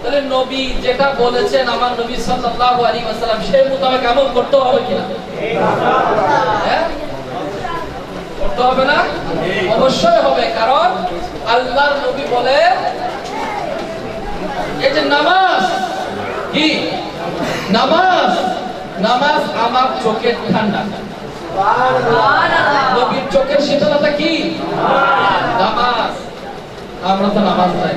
তাহলে নবী যেটা বলেছেন আমার নবী সাল্লাল্লাহু আলাইহি ওয়াসাল্লাম সেই মোতাবেক আমল করতে হবে কিনা? হ্যাঁ, করতে হবে না? অবশ্যই হবে। কারণ আল্লাহর নবী বলে এই যে নামাজ কি, নামাজ নামাজ আমার চোখের ঠান্ডা। নবীর চোখের শীতলতা কি? নামাজ। আমরা তো নামাজ নাই।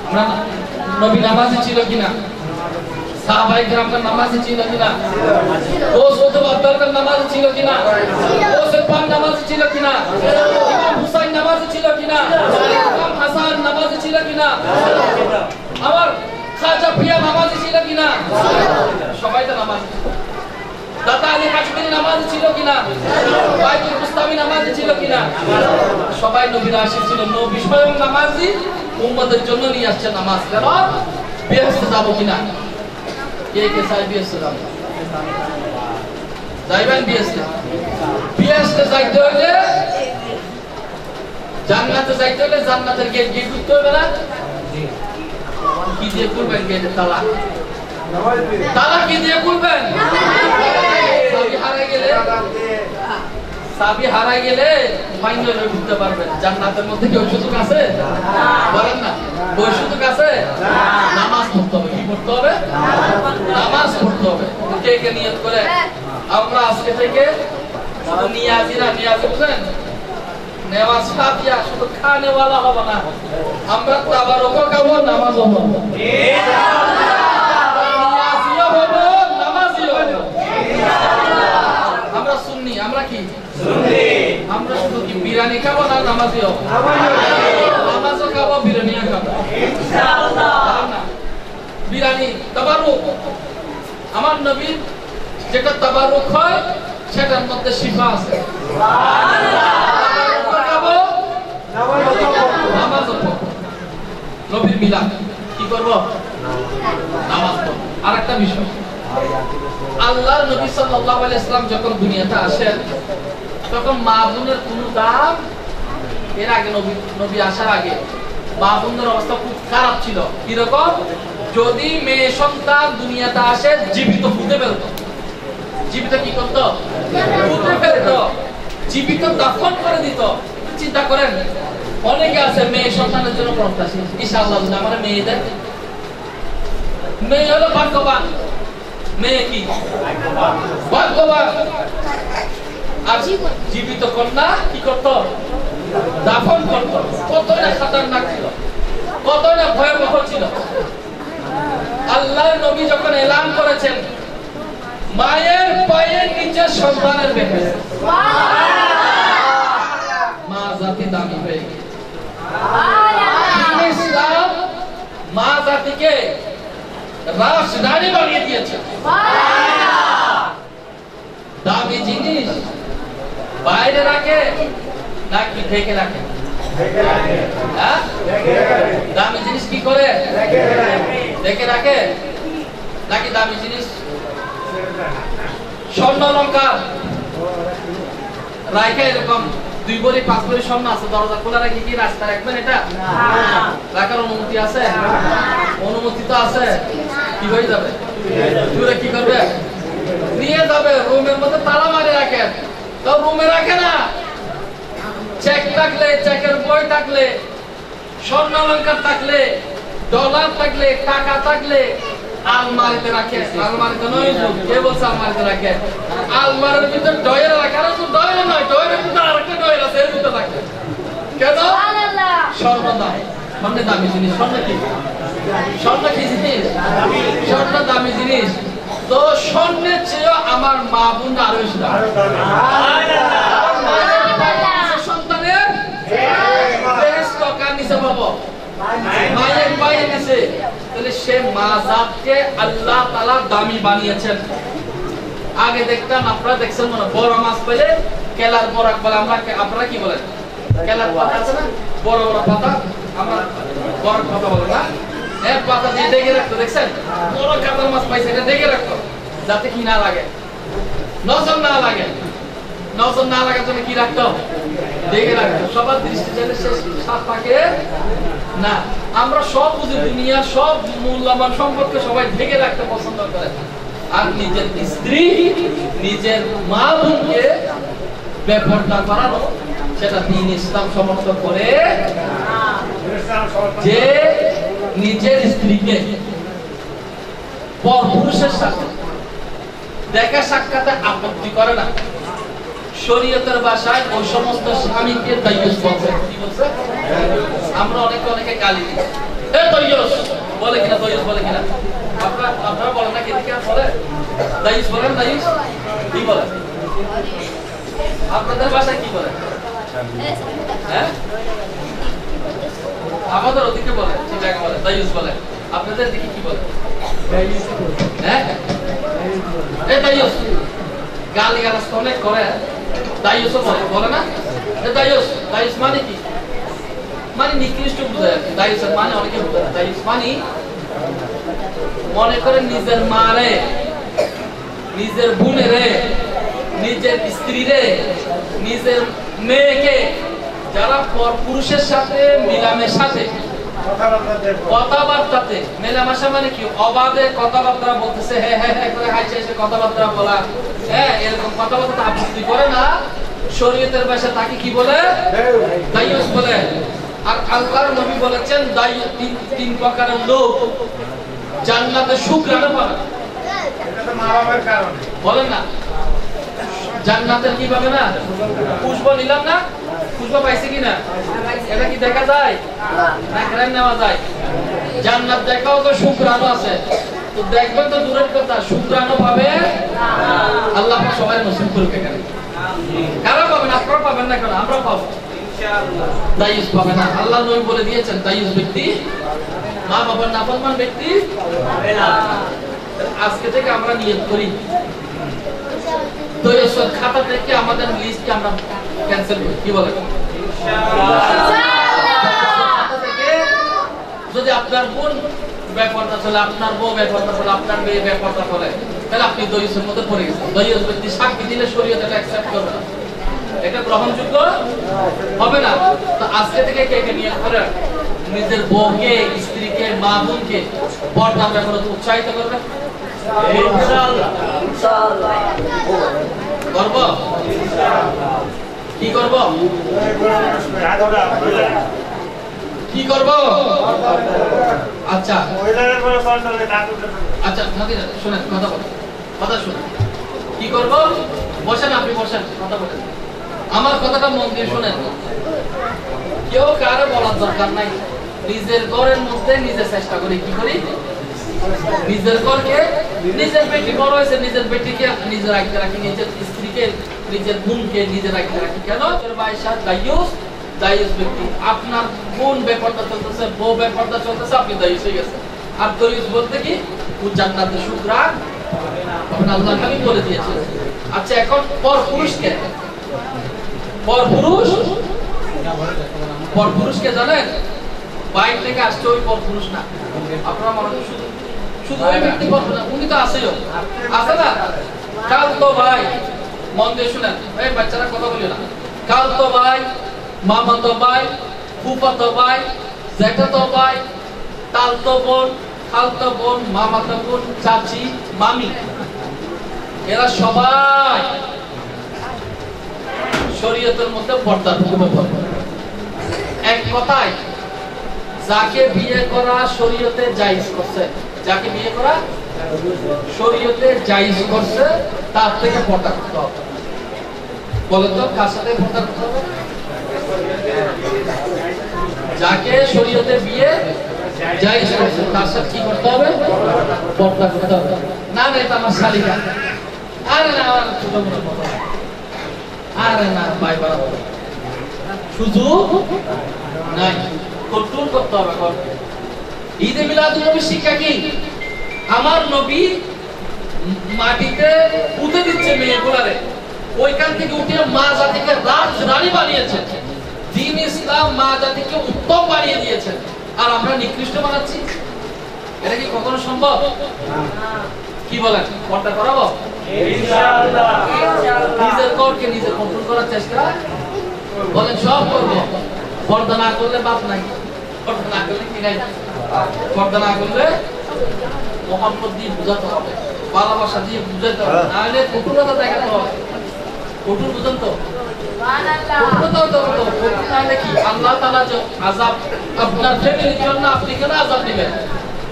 আমরা নবী নামাজি ছিল কিনা? সাহাবায়ে কেরামগণ নামাজি ছিল কিনা? ওসমান আব্দুল্লাহ নামাজি ছিল কিনা? ওসমান নামাজি ছিল কিনা? ইমাম হুসাইন নামাজি ছিল কিনা? ইমাম হাসান নামাজি ছিল কিনা? আমার খাজা পিয়া নামাজি ছিল কিনা? সবাই তো নামাজি। দাদা আলী কাশ্মীরি নামাজি ছিল কিনা? বাইতুল মুস্তামি নামাজি ছিল কিনা? সবাই নবীর আশিক ছিল। নবী স্বয়ং নামাজি, উম্মতের জন্য নিয়ে আসছে নামাজ। কেন? বেহেশতে যাব কিনা? কে কে চাই বেহেশতে যাব? যাইবেন বেহেশতে? বেহেশতে যাইতে হলে, জান্নাতে যাইতে হলে জান্নাতের গেট গিয়ে ঢুকতে হবে না? কি দিয়ে খুলবেন গেটে? তালা। তালা কি দিয়ে খুলবেন? চাবি হারাই গেলে ফাইনাল ঢুকতে পারবেন। জান্নাতের মধ্যে কি ওই সুযোগ আছে? বলেন না, ওই সুযোগ আছে? নামাজ পড়তে হবে। কি করতে হবে? নামাজ পড়তে হবে। কে কে নিয়ত করে আমরা আজকে থেকে শুধু নিয়াজিরা, নিয়াজি বুঝলেন, নামাজ ফাতিহা শুধু খানেওয়ালা হবে না, আমরা তাবারুকও খাবো, নামাজও পড়বো, নিয়াজিও হবো, নামাজিও হবো। আমরা সুন্নি। আমরা কি সুন্নি? আমরা শুধু কি বিরিয়ানি খাবো না নামাজি হবো? নামাজও খাবো, বিরিয়ানিও খাবো ইনশাআল্লাহ। বিরিয়ানি তাবারুক, আমার নবীর যেটা তাবারুক হয় সেটার মধ্যে শিফা আছে। নবীর মিলাদ কি করব? নামাজ পড়ব। আরেকটা বিষয়, আল্লাহর নবী সাল্লাল্লাহু আলাইহি ওয়াসাল্লাম যখন দুনিয়াতে আসেন তখন মা বোনের কোনো দাম, এর আগে নবী আসার আগে মা বোনের অবস্থা খুব খারাপ ছিল। কিরকম? যদি মেয়ে সন্তান দুনিয়াতে আসে জীবিত ফুটে ফেলত। জীবিত কি করত? ফুটে ফেলত, জীবিত দাফন করে দিত। চিন্তা করেন, অনেকে আছে মেয়ে সন্তানের জন্য প্রত্যাশী, ইনশাআল্লাহ আমার মেয়ে দেয়। মেয়ে হলো ভাগ্যবান। মেয়ে কি ভাগ্যবান। আর জীবিত কন্যা কি করত? দাফন করত। কতই না খতরনাক ছিল, কতই না ভয়াবহ ছিল। আল্লাহর নবী যখন এলান করেছেন মায়ের পায়ের নিচে সন্তানের বেঁচে, মা জাতি দামি হয়ে গেছে। ইসলাম মা জাতিকে রাজধানী বানিয়ে দিয়েছে। দামি জিনিস বাইরে রাখে নাকি ঢেকে রাখে? দামি জিনিস কি করে? ঢেকে রাখে নাকি দামি জিনিস? স্বর্ণ অলংকার রাখে এরকম 2 ভরি 5 ভরি স্বর্ণ আছে, দরজা খোলা রাখি কি রাস্তা রাখবেন? এটা রাখার অনুমতি আছে? অনুমতি তো আছে। কি হয়ে যাবে? চুরে কি করবে? নিয়ে যাবে, রুমের মধ্যে তালা মারে রাখে। তো রুমে রাখে না, চেক থাকলে, চেকের বই থাকলে স্বর্ণ অলংকার থাকলে, ডলার থাকলে, টাকা থাকলে আলমারিতে রাখে। আলমারিতে নয়, কে বলছে আলমারিতে রাখে? আলমারির ভিতর ডয়ের রাখে। আর তো ডয়ের নয়, ডয়ের ভিতর আরেকটা ডয়ের আছে, এর ভিতর রাখে। কেন? স্বর্ণ দাম, স্বর্ণ দামি জিনিস। স্বর্ণ কি? স্বর্ণ কি জিনিস? স্বর্ণ দামি জিনিস। তো স্বর্ণের চেয়ে আমার মা বোন আরো বেশি দামি। সন্তানের বেহেশত কার নিচে পাবো? মায়ের পায়ে নিচে। তাহলে সে মা জাতকে আল্লাহ তাআলা দামি বানিয়েছেন। আগে দেখতাম, আপনারা দেখছেন মনে, বড় মাছ পেলে কেলার বরাক বলে। আপনারা কি বলেন? কেলার পাতা আছে না, বড় বড় পাতা, আমরা বরাক পাতা বলে না, এর পাতা দিয়ে ঢেকে রাখতো। দেখছেন বড় কাতল মাছ পাইছে, এটা ঢেকে রাখতো যাতে কি না লাগে, নজর না লাগে। নজর না লাগার জন্য কি রাখতো? ঢেকে রাখতো। সবার দৃষ্টি চাইলে শেষ সাপ থাকে না। আমরা সব বুঝি, দুনিয়া সব মূল্যবান সম্পদকে সবাই ঢেকে রাখতে পছন্দ করে। আর নিজের স্ত্রী, নিজের মা বোনকে বেপরদা করানো, সেটা দ্বীন ইসলাম সমর্থন করে। যে নিজের স্ত্রীকে পরপুরুষের সাথে দেখা সাক্ষাতে আপত্তি করে না, শরীয়তের ভাষায় ওই সমস্ত স্বামীকে দায়ুস বলছে। কি বলছে? আমরা অনেকে গালি দিই, এ দায়ুস বলে কিনা, দায়ুস বলে কিনা। আপনারা বলেন না? কি বলে? দায়ুস বলেন? দায়ুস কি বলে? আপনাদের ভাষায় কি বলে? হ্যাঁ, আমাদের ওদিকে বলে, ঠিক আছে, বলে দায়ুস বলে। আপনাদের দিকে কি বলে? হ্যাঁ, এ দায়ুস। গালি গালাজ অনেক করে, দায়ুস বলে না? দায়ুস, দায়ুস মানে কি? মানে নিকৃষ্ট বুঝায়। দায়ুসের মানে অনেকে বুঝে না। দায়ুস মানে মনে করেন নিজের মা রে, নিজের বোনে রে, নিজের স্ত্রী রে, নিজের মেয়েকে যারা পরপুরুষের সাথে মিলামেশাতে, কথাবার্তাতে মেলামেশা মানে কি? অবাধে কথাবার্তা বলতেছে, হ্যাঁ হ্যাঁ হ্যাঁ করে হাসি হাসি কথাবার্তা বলা, হ্যাঁ, এরকম কথাবার্তা আপত্তি করে না। শরীয়তের ভাষায় তাকে কি বলে? দায়ুস বলে। আর আল্লাহর নবী বলেছেন, তিন প্রকারের লোক জান্নাতে শুকরানা পাবে। বলেন না, জান্নাতের কি পাবে না? পুষ্প নিলাম না, পুষ্প পাইছে কিনা এটা কি দেখা যায়? না গ্রাম নেওয়া যায়? জান্নাত দেখাও তো শুকরানা আছে, তো দেখবেন তো দূরের কথা, শুকরানা পাবে আল্লাহ সবাই নসিব করবে। কারা পাবেন? আপনারা পাবেন না কেন? আমরা পাবো। দায়ুস পাবে না। আল্লাহ নবী বলে দিয়েছেন, দায়ুস ব্যক্তি, মা বাবার নাফরমান ব্যক্তি পাবে না। আজকে থেকে আমরা নিয়ত করি, দায়ুসের খাতা থেকে আমাদের লিস্ট আমরা ক্যান্সেল করি। কি বলেন? যদি আপনার বোন ব্যাপারটা চলে, আপনার বউ ব্যাপারটা চলে, আপনার মেয়ে ব্যাপারটা চলে, তাহলে আপনি দায়ুসের মধ্যে পড়ে গেছেন। দায়ুস ব্যক্তি সাক্ষী দিলে শরীয়ত এটা অ্যাকসেপ্ট করবে না, এটা গ্রহণযোগ্য হবে না। তো আজকে থেকে কে কে নিয়ত করে নিজের বউকে, স্ত্রীকে, মা বোনকে পর্দার ব্যাপারে উৎসাহিত করবে? ইনশাআল্লাহ। করব? কি করব? কি করব? আচ্ছা আচ্ছা, শুনেন, কথা বলেন, কথা শুনেন। কি করব? বসেন, আপনি বসেন, কথা বলেন। আমার কথাটা মন দিয়ে শুনেন। কেউ কারো বলার দরকার নাই। নিজের ঘরের মধ্যে নিজে চেষ্টা করি। কি করি? নিজের ঘরকে, নিজের বেটি বড় হয়েছে, নিজের বেটিকে নিজে রাখতে রাখি, নিজের স্ত্রীকে, নিজের বোনকে নিজে রাখতে রাখি। কেন? দায়ুস ব্যক্তি। আপনার বোন বেপরদা চলতেছে, বউ বেপরদা চলতেছে, আপনি দায়ুস হয়ে গেছে। আর দায়ুস বলতে কি? ও জান্নাতে শুকরান আল্লাহ নবী বলে দিয়েছে। আচ্ছা, এখন পরপুরুষকে, পরপুরুষকে জানেন? বাইরে থেকে আসছে ওই পরপুরুষ না। আপনারা মনে করেন শুধু ওই ব্যক্তি পরপুরুষ না, উনি তো আছেই, আছে না? কাল তো ভাই, মন দিয়ে শুনেন, এই বাচ্চারা কথা বলি না। কাল তো ভাই, মামাতো ভাই, ফুফাতো ভাই, জ্যাঠাতো ভাই, তালতো বোন, খালতো বোন, মামাতো বোন, চাচি, মামি, এরা সবাই শরীয়তের মধ্যে পর্দার ভূমিকা। এক কথায় যাকে বিয়ে করা শরীয়তে জায়েজ করছে, যাকে বিয়ে করা শরীয়তে জায়েজ করছে তার থেকে পর্দা করতে হবে। বলে তো কার সাথে পর্দা করতে হবে? যাকে শরীয়তে বিয়ে জায়েজ করছে তার সাথে কি করতে হবে? পর্দা করতে হবে। না না এটা আমার শালিকা, আরে না আমার ছোট বোন, আরে না ভাই বরাবর, সুযোগ নাই, কন্ট্রোল করতে হবে। ঈদে মিলাদুন নবীর শিক্ষা কি? আমার নবী মাটিতে পুঁতে দিচ্ছে মেয়েগুলারে, ওইখান থেকে উঠে মা জাতিকে রানী বানিয়েছে। দ্বীন ইসলাম মা জাতিকে উত্তম বানিয়ে দিয়েছে, আর আমরা নিকৃষ্ট বানাচ্ছি। এটা কি কখনো সম্ভব? কি বলেন, পর্দা করাবো ইনশাআল্লাহ? নিজের করকে নিজে কন্ট্রোল করার চেষ্টা বলেন, সব করবো। পর্দা না করলে বাপ নাই, পর্দা না করলে কি নাই? পর্দা না করলে মোহাম্মদ দিয়ে বুঝাতে হবে, ভালোবাসা দিয়ে বুঝাতে হবে, নাহলে কঠোরতা দেখাতে হবে। কঠোর বুঝেন তো? আল্লাহ তাআলা যে আযাব আপনার ফ্যামিলির জন্য আপনি কেন আযাব দিবেন?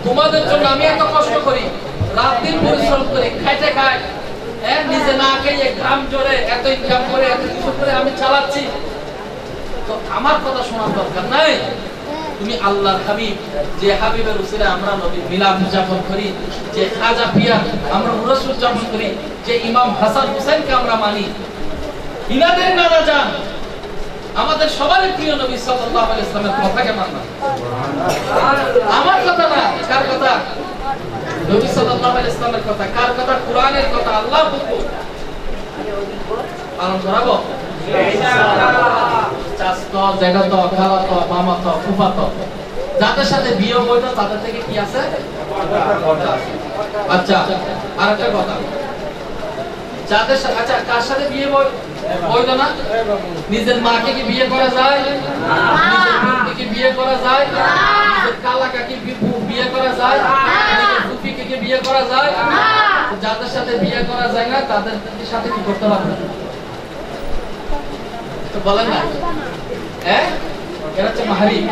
তোমাদের জন্য আমি এত কষ্ট করি, রাত দিন পরিশ্রম করি, খাইতে খাই, নিজে না খেয়ে গ্রাম জোরে এত ইনকাম করে এত কিছু করে আমি চালাচ্ছি, তো আমার কথা শোনার দরকার নাই? তুমি আল্লাহর হাবিব, যে হাবিবের উসিলে আমরা নবী মিলাদ উদযাপন করি, যে খাজা পিয়া আমরা উরস উদযাপন করি, যে ইমাম হাসান হুসাইনকে আমরা মানি, ইনাদের নানা জান আমাদের সবারই প্রিয় নবী সাল্লাল্লাহু আলাইহি ওয়াসাল্লামের কথাকে মাননা। আমার কথা না, কার কথা? নবী সাল্লাল্লাহু আলাইহি ওয়াসাল্লামের কথা। কার কথা? কোরআনের কথা, আল্লাহর হুকুম পালন করাবো ইনশাআল্লাহ। চাচতো, জ্যাঠাতো, খালাতো, মামাতো, ফুফাতো, যাদের সাথে বিয়ে বৈধ তাদের থেকে কি আছে? পর্দা আছে। আচ্ছা, আরেকটা কথা, যাদের সাথে, আচ্ছা কার সাথে বিয়ে বৈধ না? নিজের মাকে কি বিয়ে করা যায়? নিজের বোনকে কি বিয়ে করা যায়? নিজের কালাকে কি বিয়ে করা যায়? নিজের ফুফিকে কি বিয়ে করা যায়? যাদের সাথে বিয়ে করা যায় না তাদের সাথে কি করতে পারবে? তো বলেন না, এরা হচ্ছে মাহরিম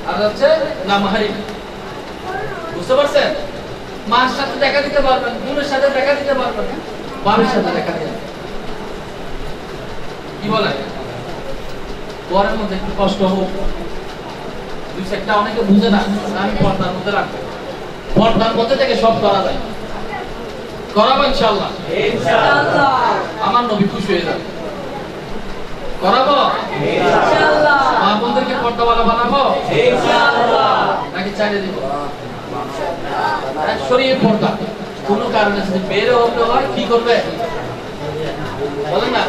আর হচ্ছে না মাহরিম। বুঝতে পারছেন? মার সাথে দেখা দিতে পারবেন, বোনের সাথে দেখা দিতে পারবেন, বাবার সাথে দেখা দিতে, কি বলে? পরের মধ্যে একটু কষ্ট হোক, দুই একটা অনেকে বুঝে না, আমি পর্দার মধ্যে রাখবো, পর্দার মধ্যে থেকে সব করা যায়, করাবো ইনশাআল্লাহ। আমার নবী খুশি হয়ে যাবে, করাবো ইনশাআল্লাহ। মা বোনদেরকে পর্দাওয়ালা বানাবো ইনশাআল্লাহ, নাকি চাইলে দিব? শরীয়ত পর্দা কোনো কারণে যদি বেরো হতে হয় কি করবে বলেন না?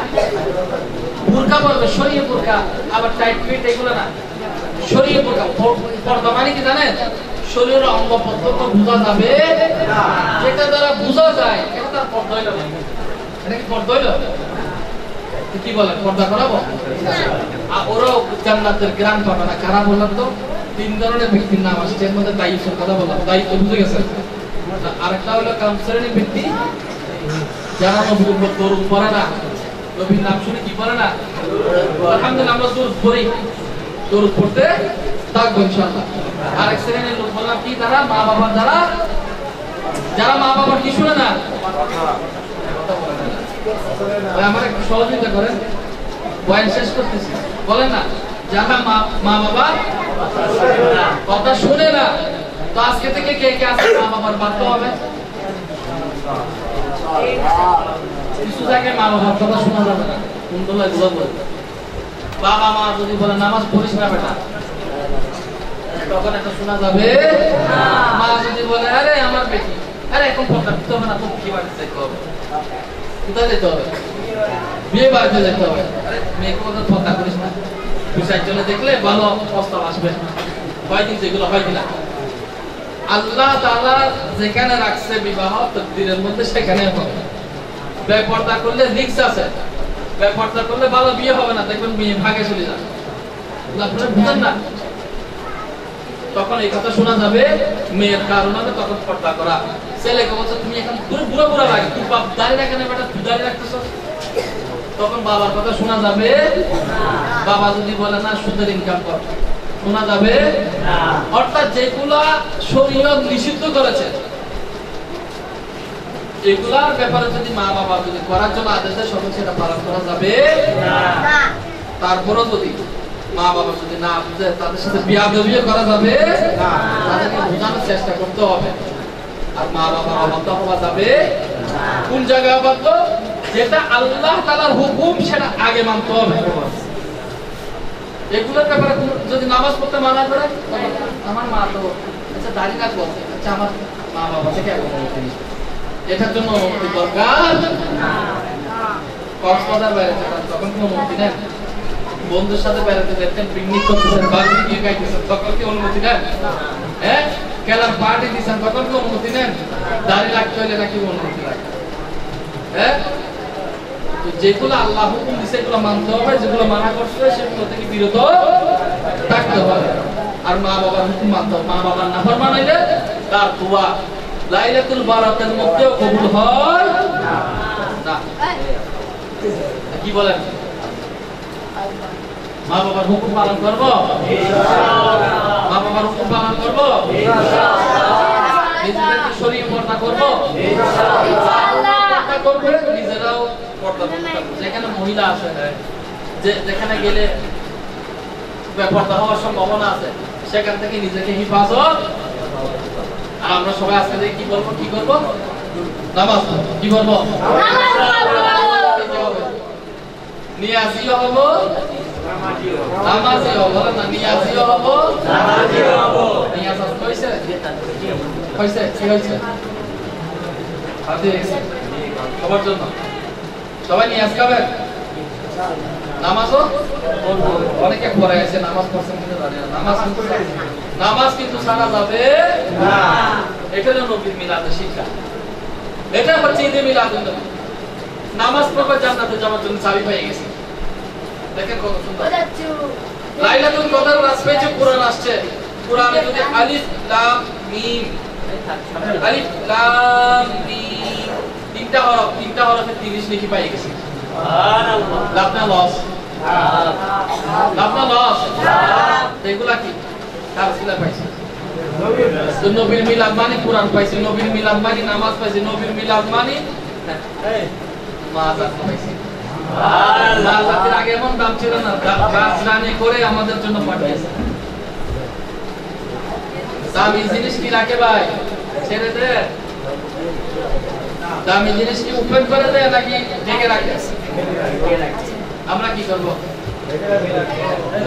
বুরকা পরবে, শরীয়ত বুরকা, আবার টাইট ফিট এগুলো না, শরীয়ত বুরকা। পর্দা মানে কি জানেন? শরীরের অঙ্গ প্রত্যঙ্গ বোঝা যাবে না, যেটা দ্বারা বোঝা যায় এটা তার পর্দা হইল না। এটা কি পর্দা হইল? কি বলেন, পর্দা করাবো? আর ওরাও জান্নাতের গ্রাম পাবে না। কারা বললাম তো? তিন ধরনের ব্যক্তির নাম আসছে, এর মধ্যে দায়িত্বের কথা বললাম, দায়িত্ব বুঝে গেছেন। আরেকটা হলো কাম শ্রেণীর ব্যক্তি, যারা নবীর উপর দরুদ পড়ে না, নবীর নাম শুনে কি পড়ে না। আলহামদুলিল্লাহ আমরা দরুদ পড়ি, দরুদ পড়তে থাকবো ইনশাআল্লাহ। আরেক শ্রেণীর লোক বললাম কি, তারা মা বাবার দ্বারা, যারা মা বাবার কি শুনে না। আমার একটু সহযোগিতা করেন, বয়ান শেষ করতেছি, বলেন না, যারা মা বাবা কথা শুনে না, তো আজকে থেকে কে কে আছে মা বাবার বাধ্য হবে? কিছু জায়গায় মা বাবার কথা শোনা যাবে না, কোনগুলো এগুলো বলবে। বাবা মা যদি বলে নামাজ পড়িস না বেটা, তখন এটা শোনা যাবে। মা যদি বলে আরে আমার বেটি, আরে এখন পর্দা দিতে হবে না, তো কি বাড়িতে যেতে হবে, কোথায় যেতে হবে? বিয়ে বাড়িতে যেতে হবে। আরে মেয়েকে বলতে পর্দা করিস না, দুই চারজনে দেখলে ভালো প্রস্তাব আসবে, হয় কিন্তু এগুলো হয় কিনা? আল্লাহ তাআলা যেখানে রাখছে বিবাহ তকদীরের মধ্যে সেখানে হবে। বেপরদা করলে রিস্ক আছে, বেপরদা করলে ভালো বিয়ে হবে না, দেখবেন মেয়ে ভাগে চলে যাবে। আপনারা বুঝেন না? তখন এই কথা শোনা যাবে, মেয়ের কারণ হবে তখন পর্দা করা। ছেলেকে বলছে তুমি এখন বুড়ো বুড়ো লাগে, তুই বাপ দাঁড়িয়ে রাখে না বেটা, তুই দাঁড়িয়ে রাখতেছ, তখন বাবার কথা শোনা যাবে। বাবা যদি বলে না সুদের ইনকাম কর, শোনা যাবে না। অর্থাৎ যেগুলা শরীয়ত নিষিদ্ধ করেছে এগুলার ব্যাপারে যদি মা বাবা যদি করার জন্য আদেশ দেয় তখন সেটা পালন করা যাবে না। তারপরও যদি মা বাবা যদি না বুঝে তাদের সাথে বিয়াদবিও করা যাবে না, তাদেরকে বোঝানোর চেষ্টা করতে হবে। আর মা বাবা অবাধ্য হওয়া যাবে না। কোন জায়গায় অবাধ্য? যেটা আল্লাহ তাআলার হুকুম সেটা আগে মানতে হবে। এগুলোর ব্যাপারে যদি নামাজ পড়তে মানা করে, আমার মা তো আচ্ছা দাড়ি কাটবো, আচ্ছা আমার মা বাবা থেকে অনুমতি নিই, এটার জন্য অনুমতি দরকার না। কক্সবাজার বেড়াতে তখন কি অনুমতি নেন? বন্ধুর সাথে বেড়াতে যেতেন, পিকনিক করতেছেন, বারবিকিউ খাইতেছেন, তখন কি অনুমতি নেন? হ্যাঁ, খেলার পার্টি দিচ্ছেন, তখন কি অনুমতি নেন? দাড়ি রাখতে হলে নাকি অনুমতি লাগে? হ্যাঁ, যেগুলো আল্লাহ হুকুম দিছে এগুলো মানতে হবে, যেগুলো মানা করছে সেগুলো থেকে বিরত থাকতে হবে। আর মা বাবার হুকুম মানতে হবে। মা বাবার নাফরমানি হইলে তার দোয়া লাইলাতুল বারাতের মধ্যেও কবুল হয় না। কি বলেন? মা বাবার হুকুম পালন করব ইনশাআল্লাহ। মা বাবার হুকুম পালন করব ইনশাআল্লাহ। নিজেদেরকে শরীয়ত পর্দা করব ইনশাআল্লাহ। পর্দা করব, নিজেরাও পর্দা করব। যেখানে মহিলা আছে, যেখানে গেলে বেপর্দা হওয়ার সম্ভাবনা আছে, সেখান থেকে নিজেকে হিফাজত। আর আমরা সবাই আজকে দেখি কি বলবো, কি করব? নামাজ কি করব? নিয়াজিও হবো, নামাজিও হবো না, নিয়াজিও হবো, নামাজিও হবো। নিয়াজ হইছে? হইছে? কি হইছে? হাতে সবার জন্য সবাই নিয়াজ খাবেন। নামাজও অনেকে পড়ে আছে, নামাজ পড়ছেন কিন্তু জানে না। নামাজ কিন্তু ছাড়া যাবে না। এটা হলো নবীর মিলাদের শিক্ষা। এটা হচ্ছে ঈদে মিলাদুন নবী। নামাজ পড়বে জান্নাতে যাওয়ার জন্য চাবি পেয়ে গেছে। দেখেন কত সুন্দর। লাইলাতুল কদর রাত পেয়েছে, কোরআন আসছে। কোরআনে যদি আলিফ লাম মিম, আলিফ লাম মিম তিনটা হরফে 30 লিখি পেয়ে গেছে। সুবহানাল্লাহ। লাভ না লস? লাভ না লস? এগুলা কি? কার সিলা পাইছে? নবীর মিলাদ মানে কোরআন পাইছে, নবীর মিলাদ মানে নামাজ পাইছে, নবীর মিলাদ মানে মাজার পাইছে। মাজারের আগে এমন দাম ছিল না, রাজরানি করে আমাদের জন্য পাঠিয়েছে। দামি জিনিস কি রাখে ভাই? ছেড়ে দে। দামি জিনিস কি ওপেন করে দেয় নাকি ঢেকে রাখে? আমরা কি করব?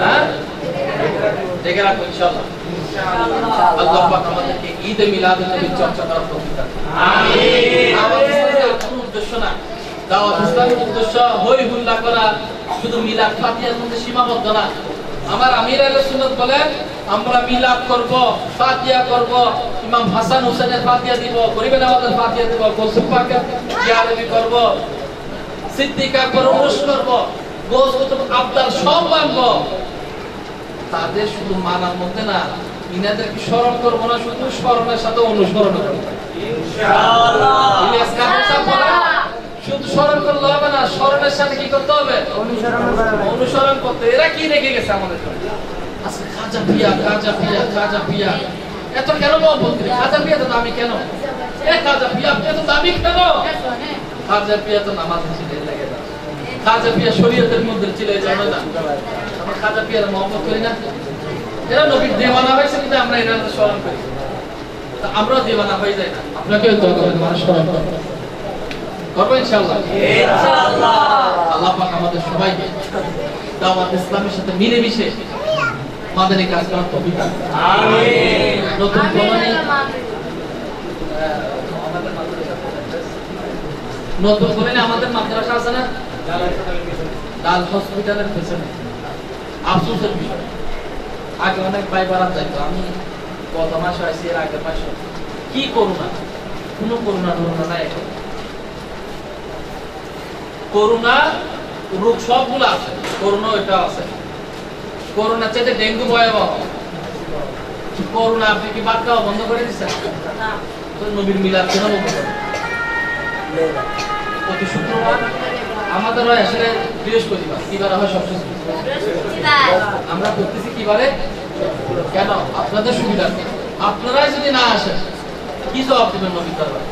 হ্যাঁ, ঢেকে রাখবো ইনশাআল্লাহ। আল্লাহ পাক আমাদেরকে ঈদে মিলাদুন নবীর চর্চা করার তৌফিক দান। আমিন। আমাদের কোনো উদ্দেশ্য না, দাওয়াত ইসলামের উদ্দেশ্য হই হুল্লা করা, শুধু মিলাদ ফাতিহার মধ্যে সীমাবদ্ধ না। আমার আমির আহলে সুন্নাত বলেন আমরা মিলাদ করব, ফাতিহা করব, ইমাম হাসান হোসেনের ফাতিহা দিব, গরিবের আমাদের ফাতিহা দিব, কলসুম পাকের জিয়ারবি করব, সিদ্দিক আকবর উরুস করব, গোস কুতুব আবদাল সব মানব। তাদের শুধু মানার মধ্যে না, ইনাদেরকে স্মরণ করব না, শুধু স্মরণের সাথে অনুসরণ করব ইনশাআল্লাহ। ইলিয়াস কাদের সাহেব বলেন শুধু স্মরণ করলে হবে না, স্মরণের সাথে কি করতে হবে? অনুসরণ করতে। এরা কি রেখে গেছে আমাদের জন্য? আচ্ছা খাজা পিয়া, খাজা পিয়া, খাজা পিয়া এত কেন মহব্বত করি? খাজা পিয়া তো দামি কেন? খাজা পিয়া এত দামি কেন? খাজা পিয়া তো নামাজ ছিলেন লাগে না, খাজা পিয়া শরীয়তের মধ্যে ছিল, এই জন্য না আমরা খাজা পিয়ার মহব্বত করি না। এরা নবীর দেওয়ানা হয়েছে কিন্তু আমরা এরা স্মরণ করি, আমরাও দেওয়ানা হয়ে যাই না। আপনাকেও দোয়া করবেন মানুষ স্মরণ করবেন করবো ইনশাআল্লাহ। ইনশাআল্লাহ। আল্লাহ পাক আমাদের সবাইকে দাওয়াত ইসলামের সাথে মিলেমিশে মাদানী কাজ করার তৌফিক দান। আমিন। নতুন কলোনি আমাদের মাদ্রাসা আছে না, ডাল হসপিটালের পেছনে। আফসোসের বিষয়, আগে অনেক ভাই বারাত যাইতো, আমি গত মাসে আসছি, এর আগের মাসে কি করোনা, কোনো করোনা নাই এখন। করোনা রোগ সবগুলো আছে, করোনা এটা আছে। করোনা চাইতে ডেঙ্গু ভয়াবহ। করোনা আপনি কি ভাত খাওয়া বন্ধ করে দিচ্ছেন? তো নবীর মিলাদ কেন বন্ধ করেন? প্রতি শুক্রবার আমাদের হয় আসলে বৃহস্পতিবার, কিবারে হয় সবচেয়ে আমরা করতেছি কিবারে? কেন? আপনাদের সুবিধা। আপনারাই যদি না আসেন কি জবাব দেবেন নবীর দরবারে?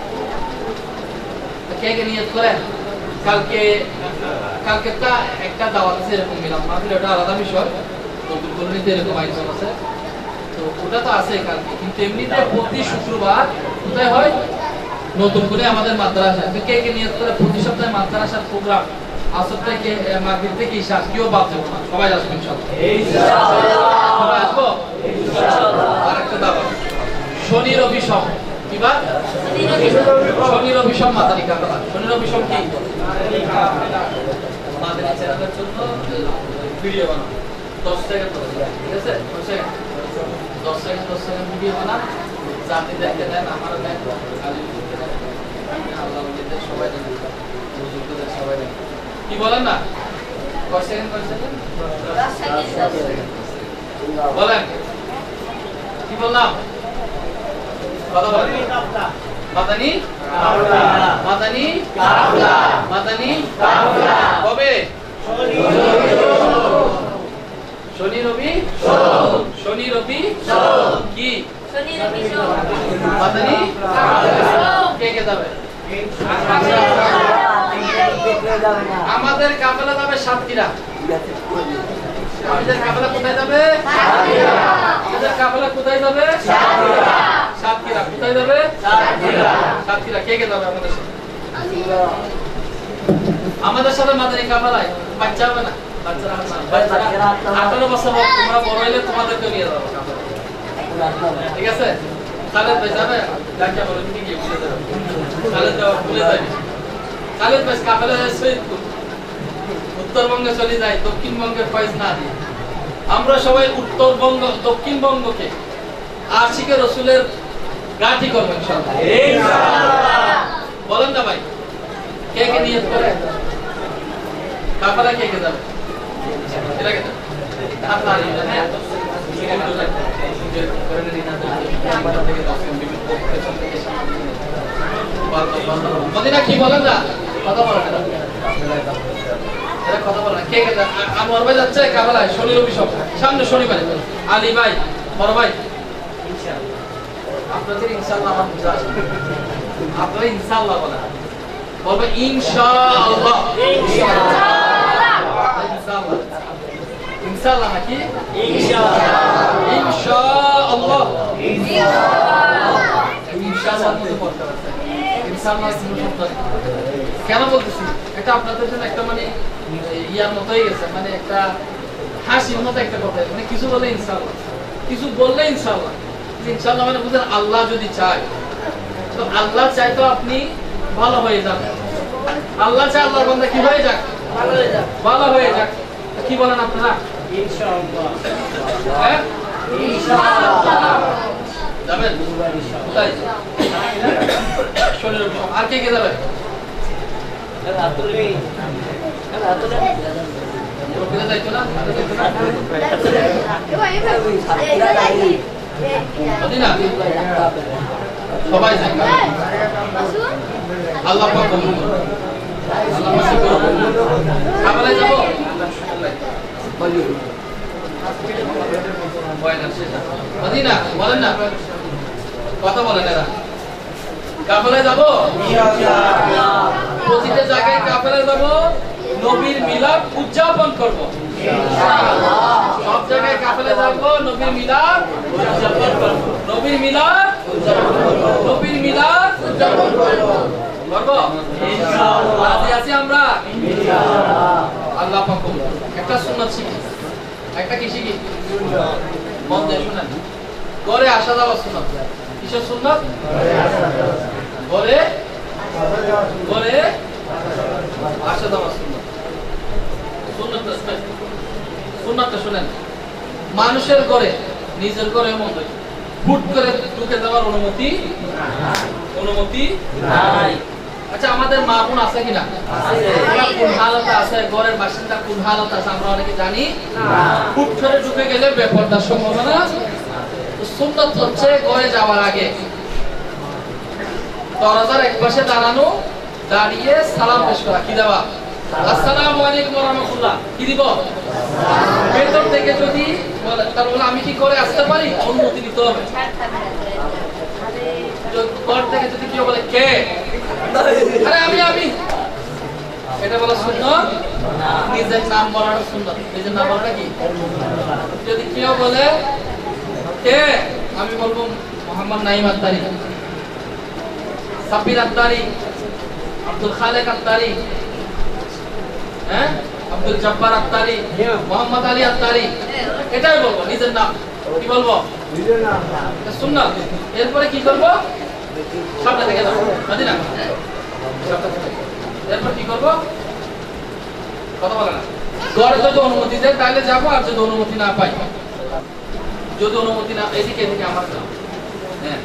কে কে নিয়ত করেন? কালকে একটা দাওয়াত আছে, এরকম মিলাম মাহফিল, ওটা আলাদা বিষয়। নতুন কলোনিতে এরকম আয়োজন আছে, তো ওটা তো আছে কালকে। কিন্তু এমনিতে প্রতি শুক্রবার কোথায় হয়? নতুন করে আমাদের মাদ্রাসা। কে কে নিয়ত করে প্রতি সপ্তাহে মাদ্রাসার প্রোগ্রাম আসর থেকে মাগরিব থেকে ঈশা, কেউ বাদ দেবো না, সবাই আসবেন ইনশাআল্লাহ। সবাই আসবো ইনশাআল্লাহ। আর একটা দাওয়াত শনি রবি সোম, কি বার? শনি রবি সোম মাদানী কাফেলা। শনি রবি সোম কি? মাদানী চ্যানেলের জন্য ভিডিও বানাবো 10 সেকেন্ড, ঠিক আছে? 10 সেকেন্ড ভিডিও বানান, জাতিদেরকে দেন, আমারও দেন, আলিমদেরকে দেন, আল্লাহ ওলিদের সবাই দেন, বুজুর্গদের সবাই দেন। কি বলেন না? কয় সেকেন্ড? 10 সেকেন্ড বলেন। কি বললাম? কথা বলেন। মাদানী কাফেলা, মাদানী কাফেলা, মাদানী কাফেলা। কবে? শনি রবি সোম, শনি রবি সোম কি? শনি রবি সোম মাদানী কাফেলা। কে কে যাবে? আমাদের কাফেলা যাবে সাতক্ষীরা। আমাদের কাফেলা কোথায় যাবে? সাতক্ষীরা। আমাদের কাফেলা কোথায় যাবে? সাতক্ষীরা। সাতক্ষীরা কোথায় যাবে? সাতক্ষীরা। সাতক্ষীরা। কে কে যাবে আমাদের সাথে? আমাদের সাথে মাদানী কাফেলায় বাচ্চা হবে না? বাচ্চারা 18 বছর হোক, তোমরা বড় হইলে তোমাদেরকে নিয়ে যাবো কাফেলা, ঠিক আছে? খালেদ ভাই যাবে? ডাক্তার বলে তুমি গিয়ে ভুলে যাবে। খালেদ যাওয়া ভুলে যাবে। খালেদ ভাই কাফেলা যায় সৈয়দপুর, উত্তরবঙ্গে চলে যায়, দক্ষিণবঙ্গের ফয়েজ না দিয়ে। আমরা সবাই উত্তরবঙ্গ দক্ষিণবঙ্গকে আশিকে রসুলের গাঁটি করবো ইনশাআল্লাহ। বলেন না ভাই, কে কে নিয়ত করে? কাফেলা কে কে যাবে? এটা কে যাবে? আপনার হ্যাঁ মদিনা কি বলেন না? কথা বলেন না, কথা বলেন না। কে কে যাবে? আমার ভাই যাচ্ছে কাফেলায় শনি রবি সোম, সামনে শনিবার। আলী ভাই, বড় ভাই, আপনাদের ইনশাআল্লাহ আমার বুঝা আসবে। আপনারা ইনশাআল্লাহ বলেন, বলবে ইনশাআল্লাহ। ইনশাআল্লাহ ইনশাআল্লাহ নাকি? ইনশাআল্লাহ ইনশাআল্লাহ ইনশাআল্লাহ তো বলতে আছে। ইনশাআল্লাহ কেন বলতেছি? এটা আপনাদের জন্য একটা মানে ইয়ার মতো হয়ে গেছে, মানে একটা হাসির মতো একটা কথা। মানে কিছু বলে ইনশাআল্লাহ, কিছু বললে ইনশাআল্লাহ। ইনশাআল্লাহ মানে বুঝেন আল্লাহ যদি চায়, তো আল্লাহ চায় তো আপনি ভালো হয়ে যাবেন। আল্লাহ চায় আল্লাহর বান্দা কি হয়ে যাক? ভালো হয়ে যাক, ভালো হয়ে যাক। কি বলেন আপনারা? ইনশাআল্লাহ। হ্যাঁ ইনশাআল্লাহ যাবেন কোথায়? শনি রবি সোম। আর কে কে যাবে? সবাই যায় আল্লাহ পাক কবুল করুন। কাফেলায় যাব? মদিনা বলেন না, কথা বলেন এরা। কাফেলায় যাব? প্রতিটা জায়গায় কাফেলায় যাব, নবীর মিলাদ উদযাপন করব। সব জায়গায় কাফেলায় যাব, নবীর মিলাদ উদযাপন করব। নবীর মিলাদ নবীর মিলাদ উদযাপন করব। করব ইনশাআল্লাহ। রাজি আছি আমরা ইনশাআল্লাহ। আল্লাহ পাক কবুল করুন। একটা সুন্নাত শিখি, একটা কি শিখি? মন দিয়ে শুনেন। ঘরে আসা যাওয়া সুন্নাত। কিসের সুন্নাত? ঘরে ঘরে আসা যাওয়া সুন্নাত। সুন্নাতটা শুনেন। মানুষের ঘরে, নিজের ঘরে মন হুট করে ঢুকে যাওয়ার অনুমতি নাই। আচ্ছা, আমাদের মা বোন আছে কিনা? কোন হালতে আছে, ঘরের বাসিন্দা কোন হালতে আছে আমরা অনেকে জানি না। হুট করে ঢুকে গেলে বেপরদার সম্ভাবনা। সুন্নাত হচ্ছে ঘরে যাওয়ার আগে দরজার এক পাশে দাঁড়ানো, দাঁড়িয়ে সালাম পেশ করা। কি দেওয়া? আসসালামু আলাইকুম ওয়া রাহমাতুল্লাহ। কি দিব? ভেতর থেকে যদি বলে তার বলে আমি কি করে আসতে পারি? অনুমতি নিতে হবে। ঘর থেকে যদি কেউ বলে কে, আরে আমি, এটা বলা সুন্নাত। নিজের নাম বলাটা সুন্নাত। নিজের নাম বলাটা কি? যদি কেউ বলে কে, আমি বলবো মোহাম্মদ নাইম আত্তারি, সাব্বির আত্তারি, আব্দুল খালেক আত্তারি, হ্যাঁ, আব্দুল জব্বার আত্তারি, মোহাম্মদ আলী আত্তারি, এটাই বলবো নিজের নাম। কি বলবো? নিজের নাম। সুন্নাত। এরপরে কি করবো? সামনে থেকে যাবো, মদিনা। এরপর কি করবো? কথা বলে না। ঘরে যদি অনুমতি দেয় তাহলে যাবো, আর যদি অনুমতি না পাই, যদি অনুমতি না, এদিকে আমার যাও। হ্যাঁ,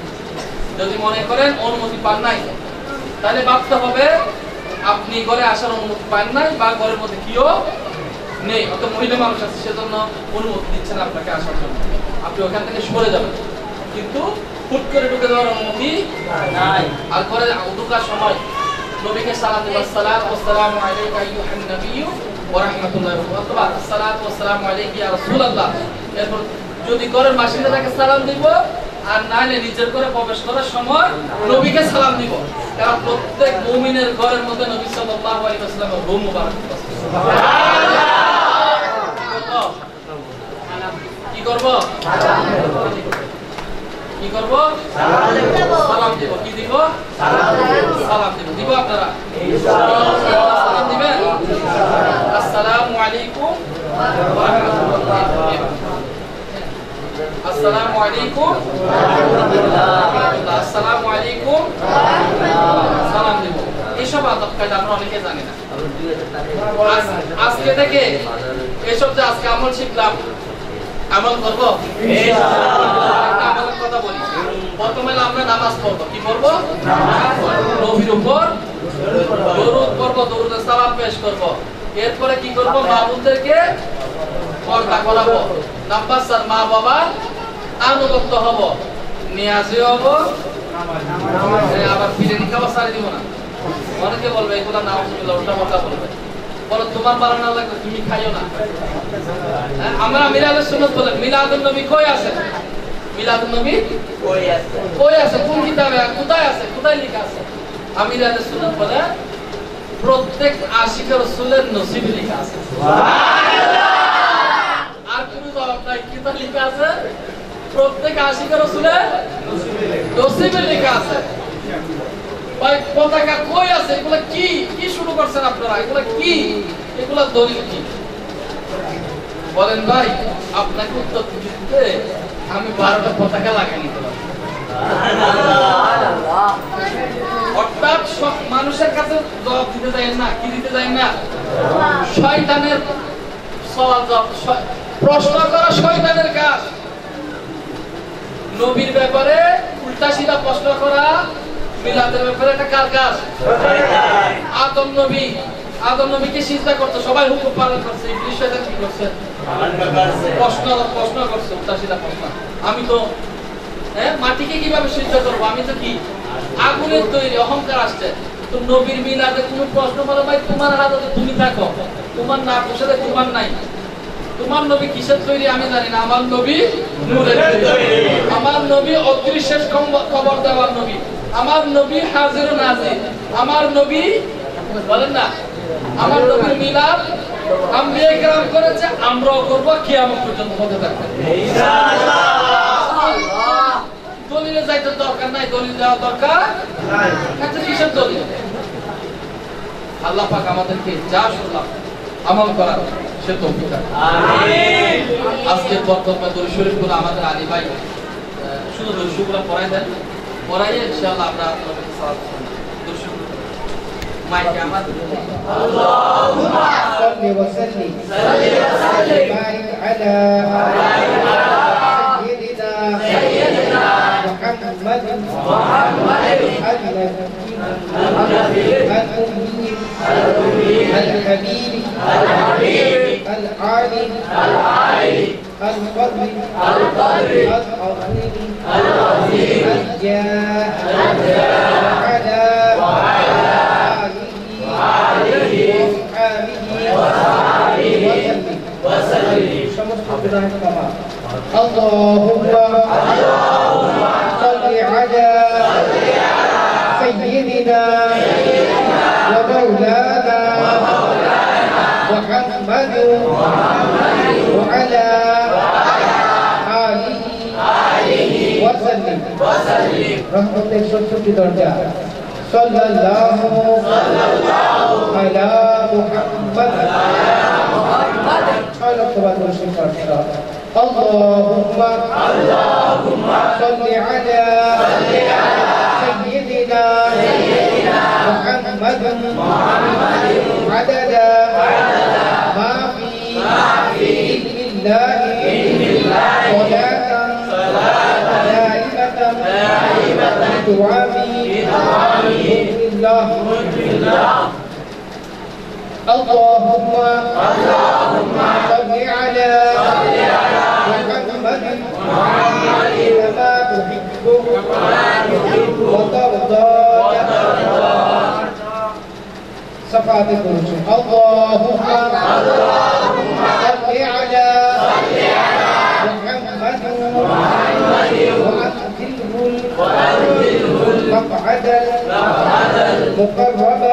যদি মনে করেন অনুমতি পান নাই, তাহলে ভাবতে হবে আপনি ঘরে আসার অনুমতি পান নাই, বা ঘরের মধ্যে কিও নেই, অত মহিলা মানুষ আছে সেজন্য অনুমতি দিচ্ছেন আপনাকে আসার জন্য। আপনি ওখান থেকে সরে যাবেন, কিন্তু হুট করে ঢুকে দেওয়ার অনুমতি নাই। আর ঘরে ঢোকার সময় নবীকে সালাম দিবেন, আসসালাতু ওয়াসসালামু আলাইকা আইয়ুহান নাবিয়্যু ওয়া রাহমাতুল্লাহি ওয়া বারাকাতুহু, আসসালাতু ওয়াসসালামু আলাইকা ইয়া রাসূলুল্লাহ। এরপর যদি ঘরের বাসিন্দাকে সালাম দিব, আর নাইলে নিজের ঘরে প্রবেশ করার সময় নবীকে সালাম দিব, কারণ প্রত্যেক মুমিনের ঘরের মধ্যে নবী সাল্লাল্লাহু আলাইহি ওয়াসাল্লামের রূহ মুবারক আছে। সুবহানাল্লাহ। কি করব? কি করব? সালাম দিব। কি দিব? সালাম দিব। দিব আপনারা? ইনশাআল্লাহ। সালাম দিবেন? আসসালামু আলাইকুম ওয়া রাহমাতুল্লাহি। আসসালামু আলাইকুম ওয়া রাহমাতুল্লাহ। আসসালামু আলাইকুম ওয়া রাহমাতুল্লাহ। সালাম দিব। এসব আদব কায়দা আমরা অনেকে জানি না। আজকে থেকে এসব যে আজকে আমল শিখলাম, আমল করব ইনশাআল্লাহ। আমলের কথা বলি। প্রথমে আমরা নামাজ পড়ব। কি পড়ব? নবীর উপর দরুদ পড়ব, দরুদে সালাম পেশ করব। এরপরে কি করব? মা-বোনদেরকে পর্দা করাবো। নাম্বার 4, মা বাবা আনুগত্য হব, নিয়াজি হব। আবার বিরিয়ানি খাওয়া ছাড়ি দিব না। অনেকে বলবে এগুলা নাউজুবিল্লাহ, উল্টা পাল্টা বলবে, বলো তোমার ভালো না লাগবে তুমি খাইও না। আমরা মিলাদুস সুন্নাত বলেন, মিলাদুন নবী কই আছে? মিলাদুন নবী কই আছে? কই আছে? কোন কিতাবে কোথায় আছে? কোথায় লেখা আছে? আমি মিলাদুস সুন্নাত বলে প্রত্যেক আশিক রাসূলের নসিবে লেখা আছে। সুবহানাল্লাহ। আর কোন জবাব নাই। কিতাব লেখা আছে প্রত্যেক আশিক রাসূলের নসিবে লেখা আছে। ভাই পতাকা কই আছে? এগুলা কি কি শুরু করছেন আপনারা? এগুলা কি? এগুলা দলিল কি? বলেন ভাই, আপনাকে উত্তর দিতে আমি 12টা পতাকা লাগাই নিতে পারি। অর্থাৎ সব মানুষের কাছে জবাব দিতে যায় না। কি দিতে যায় না? শয়তানের সওয়াল জবাব, প্রশ্ন করা শয়তানের কাজ। নবীর ব্যাপারে উল্টা সিধা প্রশ্ন করা মিলাদের ব্যাপারে এটা কার কাজ? আদম নবীকে সিজদা করতে সবাই হুকুম পালন করছে, ইবলিস শয়তান কি করছে? প্রশ্ন করছে, উল্টা সিধা প্রশ্ন। আমি তো মাটিকে কিভাবে সিজদা করব? আমি তো কি আগুনের তৈরি, অহংকার আসছে। তো নবীর মিলাদে কোনো প্রশ্ন বলে ভাই তোমার হাতে তুমি থাকো, তোমার না পোশাকে তোমার নাই। তোমার নবী কিসের তৈরি আমি জানি না, আমার নবী নূরের তৈরি। আমার নবী অদৃশ্যের খবর দেওয়ার নবী। আমার নবী হাজির ও নাজির। আমার নবী বলেন না, আমার নবীর মিলাদ আম্বিয়া কেরাম করেছে, আমরাও করব, কিয়ামত পর্যন্ত হতে থাকবে ইনশাআল্লাহ। দলিলে যাইতে দরকার নাই, দলিল দেওয়া দরকার নাই। আচ্ছা কিসের দলিল? আল্লাহ পাক আমাদেরকে যা শুনলাম আমল করার সে তৌফিক দান করুন। আমিন। আজকের বক্তব্য দরুদ শরীফগুলো আমাদের আলী ভাই শুধু দরুদ শরীফগুলো পড়াই দেন, পড়াইয়ে ইনশাআল্লাহ আমরা আপনাদের সাথে দরুদ শরীফ মাইকে আমার আল্লাহুম্মা সাল্লি ওয়া সাল্লিম বারিক আলা সাইয়্যিদিনা মুহাম্মাদিন النبي الأمي الحبيب العالم القدر العظيم الجاه على آله وصحبه وسلم. اللهم صل على سيدنا ومولانا محمد وعلى آله وسلم رحمة الشمس درجة صلى الله على محمد على الصلاة والسلام اللهم صل على سيدنا محمد عدد ما في علم الله صلاة دائمة بدوام ملك الله اللهم صل على محمد كما تحب وترضى صفات الدروس اللهم صل على محمد وأدخله المقعد المقرب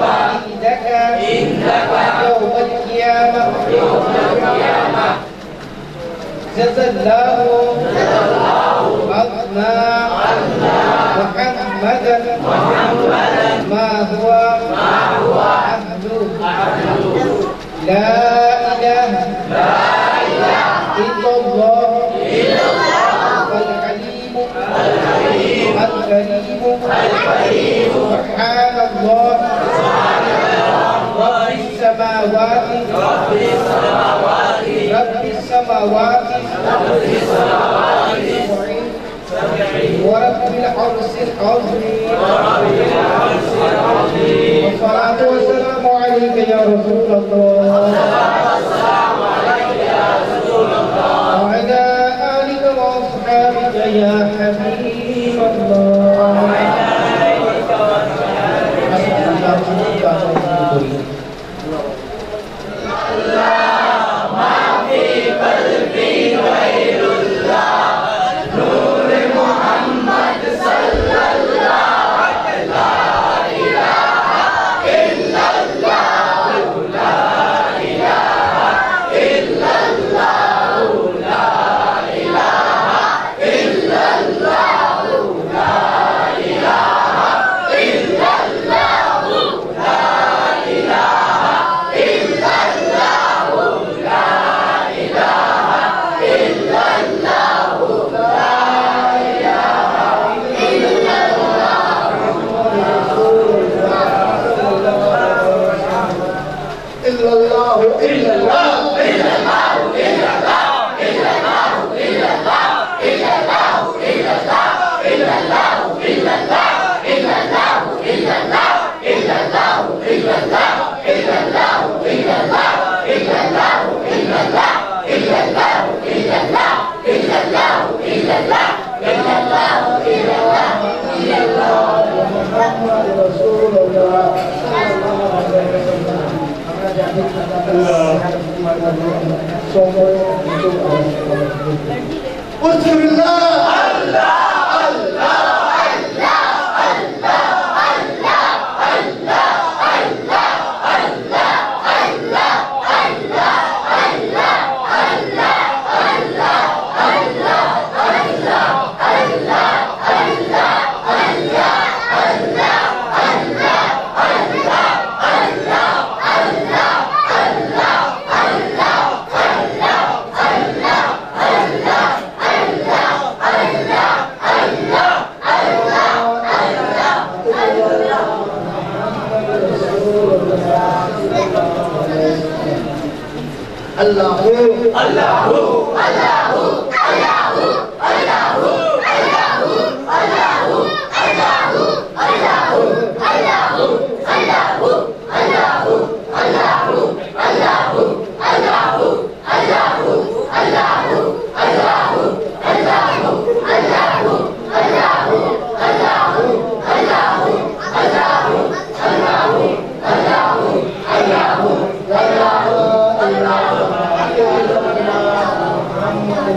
عندك يوم القيامة جزا الله عنا محمدا ما هو أهله لا إله إلا الله الحليم الكريم سبحان الله رب السماوات ورب العرش العظيم والصلاة والسلام عليك يا رسول الله وعلى آلك وأصحابك يا حبيب الله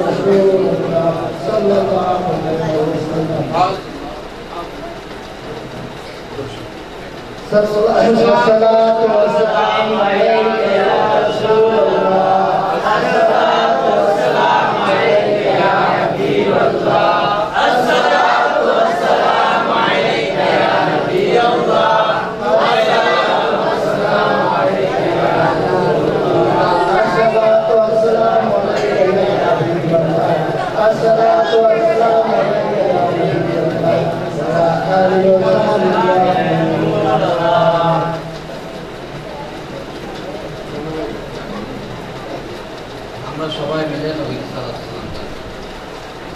रसूलुल्लाह सल्लल्लाहु अलैहि वसल्लम सल्लल्लाहु अलैहि या रसूलल्लाह अस्सलातु वस्सलामु अलैका या हबीबल्लाह अस्सलातु वस्सलामु अलैका या नबियल्लाह আমরা সবাই মিলে নবী সাল্লাল্লাহু আলাইহি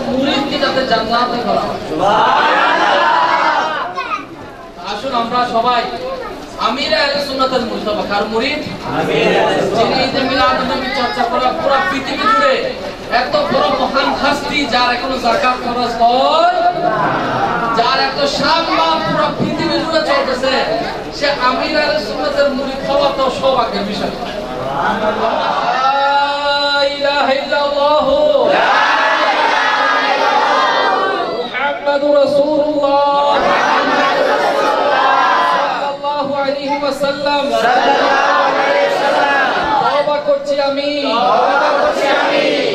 মুরিদকে যাতে জান্নাতে করা হয় সুবহানাল্লাহ। আসুন আমরা সবাই আমির আহলে সুন্নাতের মুজতাবা কার মুরিদ আমির আহলে সুন্নাত যিনি ঈদে মিলাদুন নবী চর্চা করা পুরো পৃথিবী জুড়ে এত বড় মহান হস্তি যার এখনো যাকাত খরচ হয় যার এত সম্মান পুরো পৃথিবী জুড়ে চলতেছে সে আমির আহলে সুন্নাতের মুরিদ হওয়া তো সৌভাগ্যের বিষয় সুবহানাল্লাহ। লা ইলাহা ইল্লাল্লাহ মুহাম্মাদুর রাসূলুল্লাহ সাল্লাল্লাহু আলাইহি ওয়াসাল্লাম তওবা করছি আমি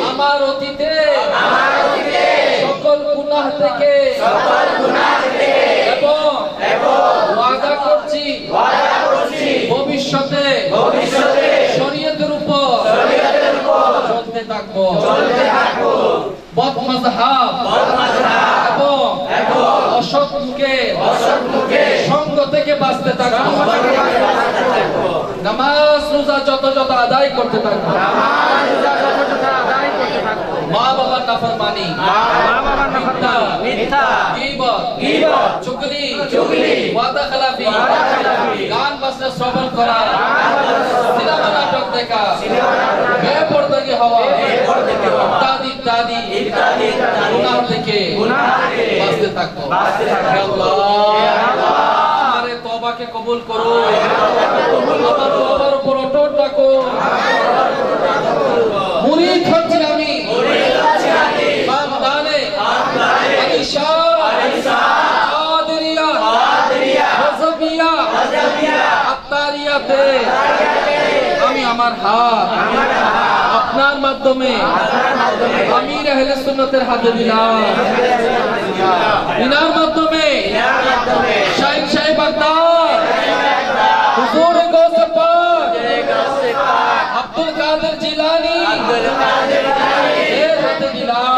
আমার অতীতে সকল গুনাহ থেকে এবং ওয়াদা করছি ভবিষ্যতে শরীয়তের উপর চলতে থাকবো বদ মাযহাব এবং অসৎ মুখে সঙ্গ থেকে বাঁচতে থাকবো নামাজ রোজা যত আদায় করতে থাকবো মা বাবার নাফরমানি মিথ্যা গীবত চুগলি ওয়াদা খেলাফি গান বাজনা শ্রবণ করা সিনেমা নাটক দেখা বেপরদাগি হওয়া ইত্যাদি গুনাহ থেকে বাঁচতে থাকবো আল্লাহ আমারে তওবাকে কবুল করো আমার তওবার উপর অটল রাখো মুরিদ হচ্ছি আমি বান্দানে আলিশা কাদেরিয়া ওয়াজবিয়া আত্তারিয়াতে আমার হাত আপনার মাধ্যমে আমির আহলে সুন্নাতের হাতে দিলাম। ইনার মাধ্যমে শাইখ সাহেব আকদার হুজুর গৌসে পাক আব্দুল কাদের জিলানী এর হাতে দিলাম।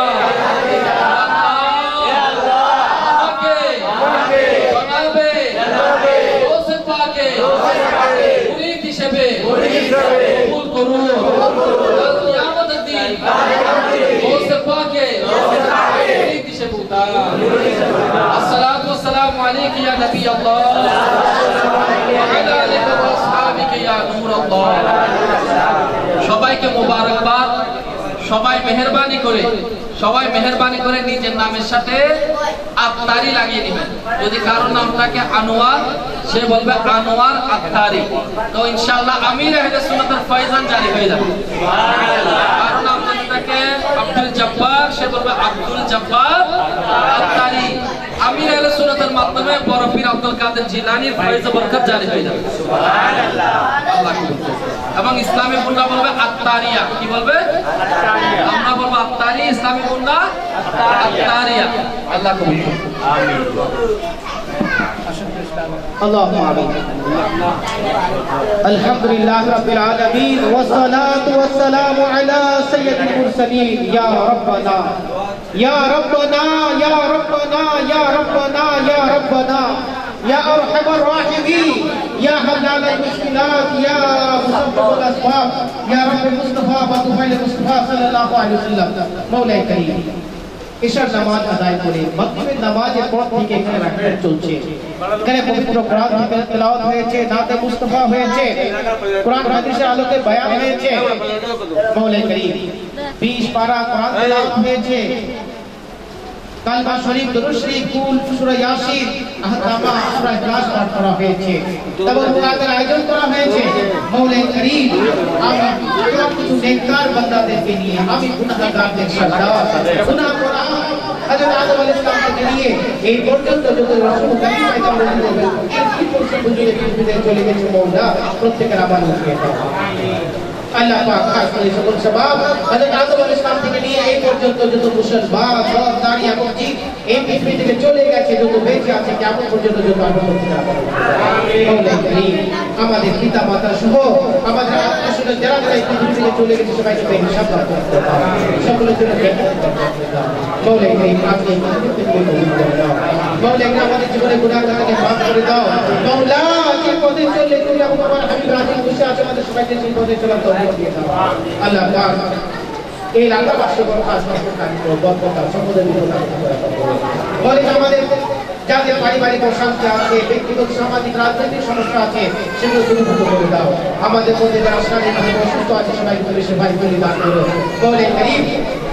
الصلاة والسلام عليك يا نبي الله وعلى آلك وأصحابك يا نور الله। সবাইকে মোবারকবাদ। সবাই মেহেরবানি করে নিজের নামের সাথে আত্তারি লাগিয়ে নেবেন। যদি কারোর নাম থাকে আনোয়ার, সে বলবে আনোয়ার আত্তারি, তো ইনশাআল্লাহ আমির আহলে সুন্নাতের ফয়জান জারি হয়ে যাবে। কারোর নাম যদি থাকে আব্দুল জব্বার, সে বলবে আব্দুল জব্বার আত্তারি। আমির আহলে সুন্নাতের মাধ্যমে বড় পীর আব্দুল কাদের জিলানীর ফয়জ ও বরকত জারি হয়ে যাবে। সুবহানাল্লাহ। আল্লাহ কবুল করুন। এবং ইসলামী মুন্না বলবে আত্তারিয়া। কি বলবে? আমরা বলবো আত্তারি, ইসলামী মুন্না আত্তারিয়া। আল্লাহ কবুল করুন। আমিন। اللهم آمين. الحمد لله رب العالمين والصلاة والسلام على سيد المرسلين. يا ربنا يا ربنا يا ربنا يا ربنا يا ربنا يا أرحم الراحمين يا حلال المشكلات يا مسبب الأسباب يا رب المصطفى وطفيل المصطفى صلى الله عليه وسلم. مولاي كريم ইশার নামাজ আদায় করে মাগরিবের নামাজের পর থেকে এখানে রাকাত চলছে। এখানে পবিত্র কোরআন থেকে তেলাওয়াত হয়েছে, নাতে মুস্তাফা হয়েছে, কোরআন হাদিসের আলোকে বয়ান হয়েছে। মওলাই করিম 20 পারা কোরআন তেলাওয়াত হয়েছে, কালমা শরীফ, দুরূদ শরীফ, কুল, সূরা ইয়াসিন, আহকামা, সূরা ইখলাস পাঠ করা হয়েছে এবং মুনাজাতের আয়োজন করা হয়েছে। মওলাই করিম আমি কিছু নেককার বান্দাদেরকে নিয়ে, আমি গুনাহগারদের সর্দার, গুনাহ করা হযরত আদম আলাইহিস সালাম থেকে নিয়ে এই পর্যন্ত যত রাসূল নবী পয়গম্বর রয়েছে এই পর্যন্ত যদি পৃথিবীতে চলে গেছে মওলা প্রত্যেকের আমল উঠিয়ে দাও। আল্লাহ পাক খাস করে সকল সবাব হযরত আদম আলাইহিস সালাম থেকে নিয়ে এই পর্যন্ত যত মুসলমান সব দাঁড়ি এবং জিন এই পৃথিবী থেকে চলে গেছে, যত বেঁচে আছে কিয়ামত পর্যন্ত যত আমল করতে থাকবে। আমিন। আমাদের পিতা মাতা সহ আমাদের আত্মীয়স্বজন যারা যারা এই পৃথিবী থেকে চলে গেছে সবাইকে হিসাব করতে দাও, সকলের জন্য মওলাই করিম আপনি মওলাই আমাদের জীবনে গুনাহকে মাফ করে দাও। মওলা যে পথে চললে তুমি আমার হাবিব রাজি খুশি আছে, আমাদের সবাইকে সেই পথে চলার তৌফিক দিয়ে দাও। আল্লাহ পাক এই এলাকাবাসী বড় কাজ করতে থাকো, বরকত সম্পদের বিপদ বলে আমাদের যাদের পারিবারিক অশান্তি আছে, ব্যক্তিগত সামাজিক রাজনৈতিক সমস্যা আছে, সেগুলো দূরীভূত করে দাও। আমাদের মধ্যে যারা শারীরিকভাবে অসুস্থ আছে সবাইকে তুমি সেবাই করে দান করো। বলে করিম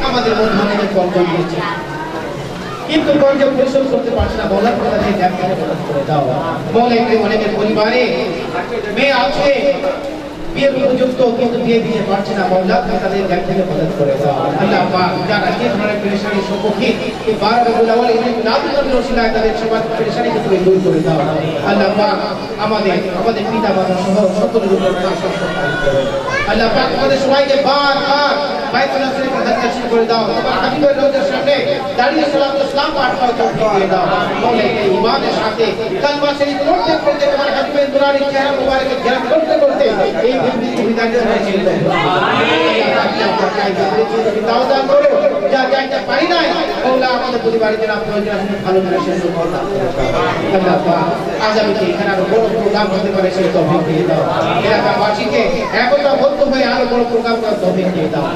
আমাদের মধ্যে অনেক কর্ম দিয়েছে কিন্তু কর্ম পরিশোধ করতে পারছে না, বলার কথা দিয়ে ত্যাগ করে দাও। বলে অনেকের পরিবারে মেয়ে আছে বিয়ে উপযুক্ত কিন্তু বিয়ে দিতে পারছে না, মওলা তাদের ত্যাগ থেকে মদদ করে দাও। আল্লাহ পাক যারা যে ধরনের পেরেশানির সম্মুখীন এই 12 রবিউল আউয়াল ঈদে মিলাদুন রসুলায় তাদের সবার পেরেশানিকে তুমি দূর করে দাও। আল্লাহ পাক আমাদের পিতা মাতা সহ সকলের উপর খাস করো। আল্লাহ পাক আমাদের সবাইকে বারবার বাইতুল্লাহ শরীফে দর্শন করে দাও। তোমার হাবিবের রওজার সামনে দাঁড়িয়ে সালাত ও সালাম পাঠ করার তৌফিক দিয়ে দাও। মওলা ঈমানের সাথে কালমা শরীফ পড়তে পড়তে তোমার হাবিবের নুরানি চেহারা মুবারকে ধ্যান করতে করতে এই বিধানের হয়েছে। দাও দান করো যা চাইতে পারি নাই মওলা আমাদের পরিবারের জন্য প্রয়োজন আছে ভালো করে শেষ করো। আল্লাহ পাক আগামীতে এখানে আরো বড় প্রোগ্রাম হতে পারে সেই তৌফিক দিয়ে দাও। এলাকাবাসীকে একতাবদ্ধ হয়ে আরো বড় প্রোগ্রাম করার তৌফিক দিয়ে দাও।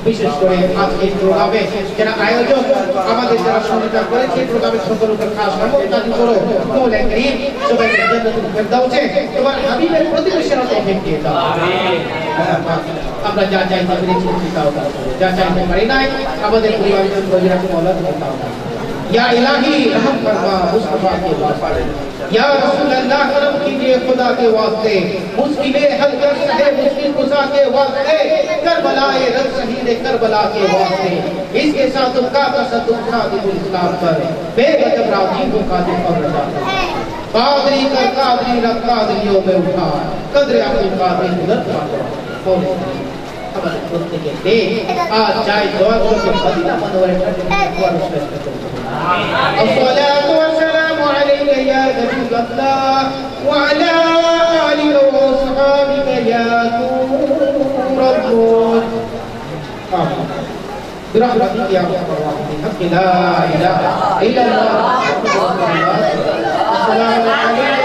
বিশেষ করে আজকের প্রোগ্রামে যারা আয়োজক আমাদের যারা সহযোগিতা করেছে প্রোগ্রামের সকল উপর খাস রহমত করো। মওলা করিম সবাইকে জান্নাতুল ফেরদাউসে তোমার হাবিবের প্রতিবেশীরা তৌফিক দিয়ে দাও। আমরা যা চাইতে পেরেছি দাও, যা চাইতে পারি নাই আমাদের পরিবারের জন্য প্রয়োজন মওলা দাও। या इलाही रहम फरमा मुस्तफा के वास्ते, या रसूल अल्लाह करम कीजिए खुदा के वास्ते, मुश्किलें हल कर सहे मुश्किल कुशा के वास्ते, करबलाए रब शहीद करबला के वास्ते, इसके साथ उनका तसद्दुक खादिमुल इस्लाम पर बेगजब राजी हो कादिम और रजा। कादरी कर कादरी रख कादरियों में उठा कदर अब्दुल कादिर बुलंद बोले हमारे कुत्ते के दे आज जाए दुआ को के मदीना मनोरे दुआ रिश्ते अस्सलातु वस्सलामु अलैका या नबी अल्लाह व अला आलिका व असहाबिका या नूर अल्लाह आमीन برحمتك يا ارحم الراحمين لا اله الا الله السلام عليكم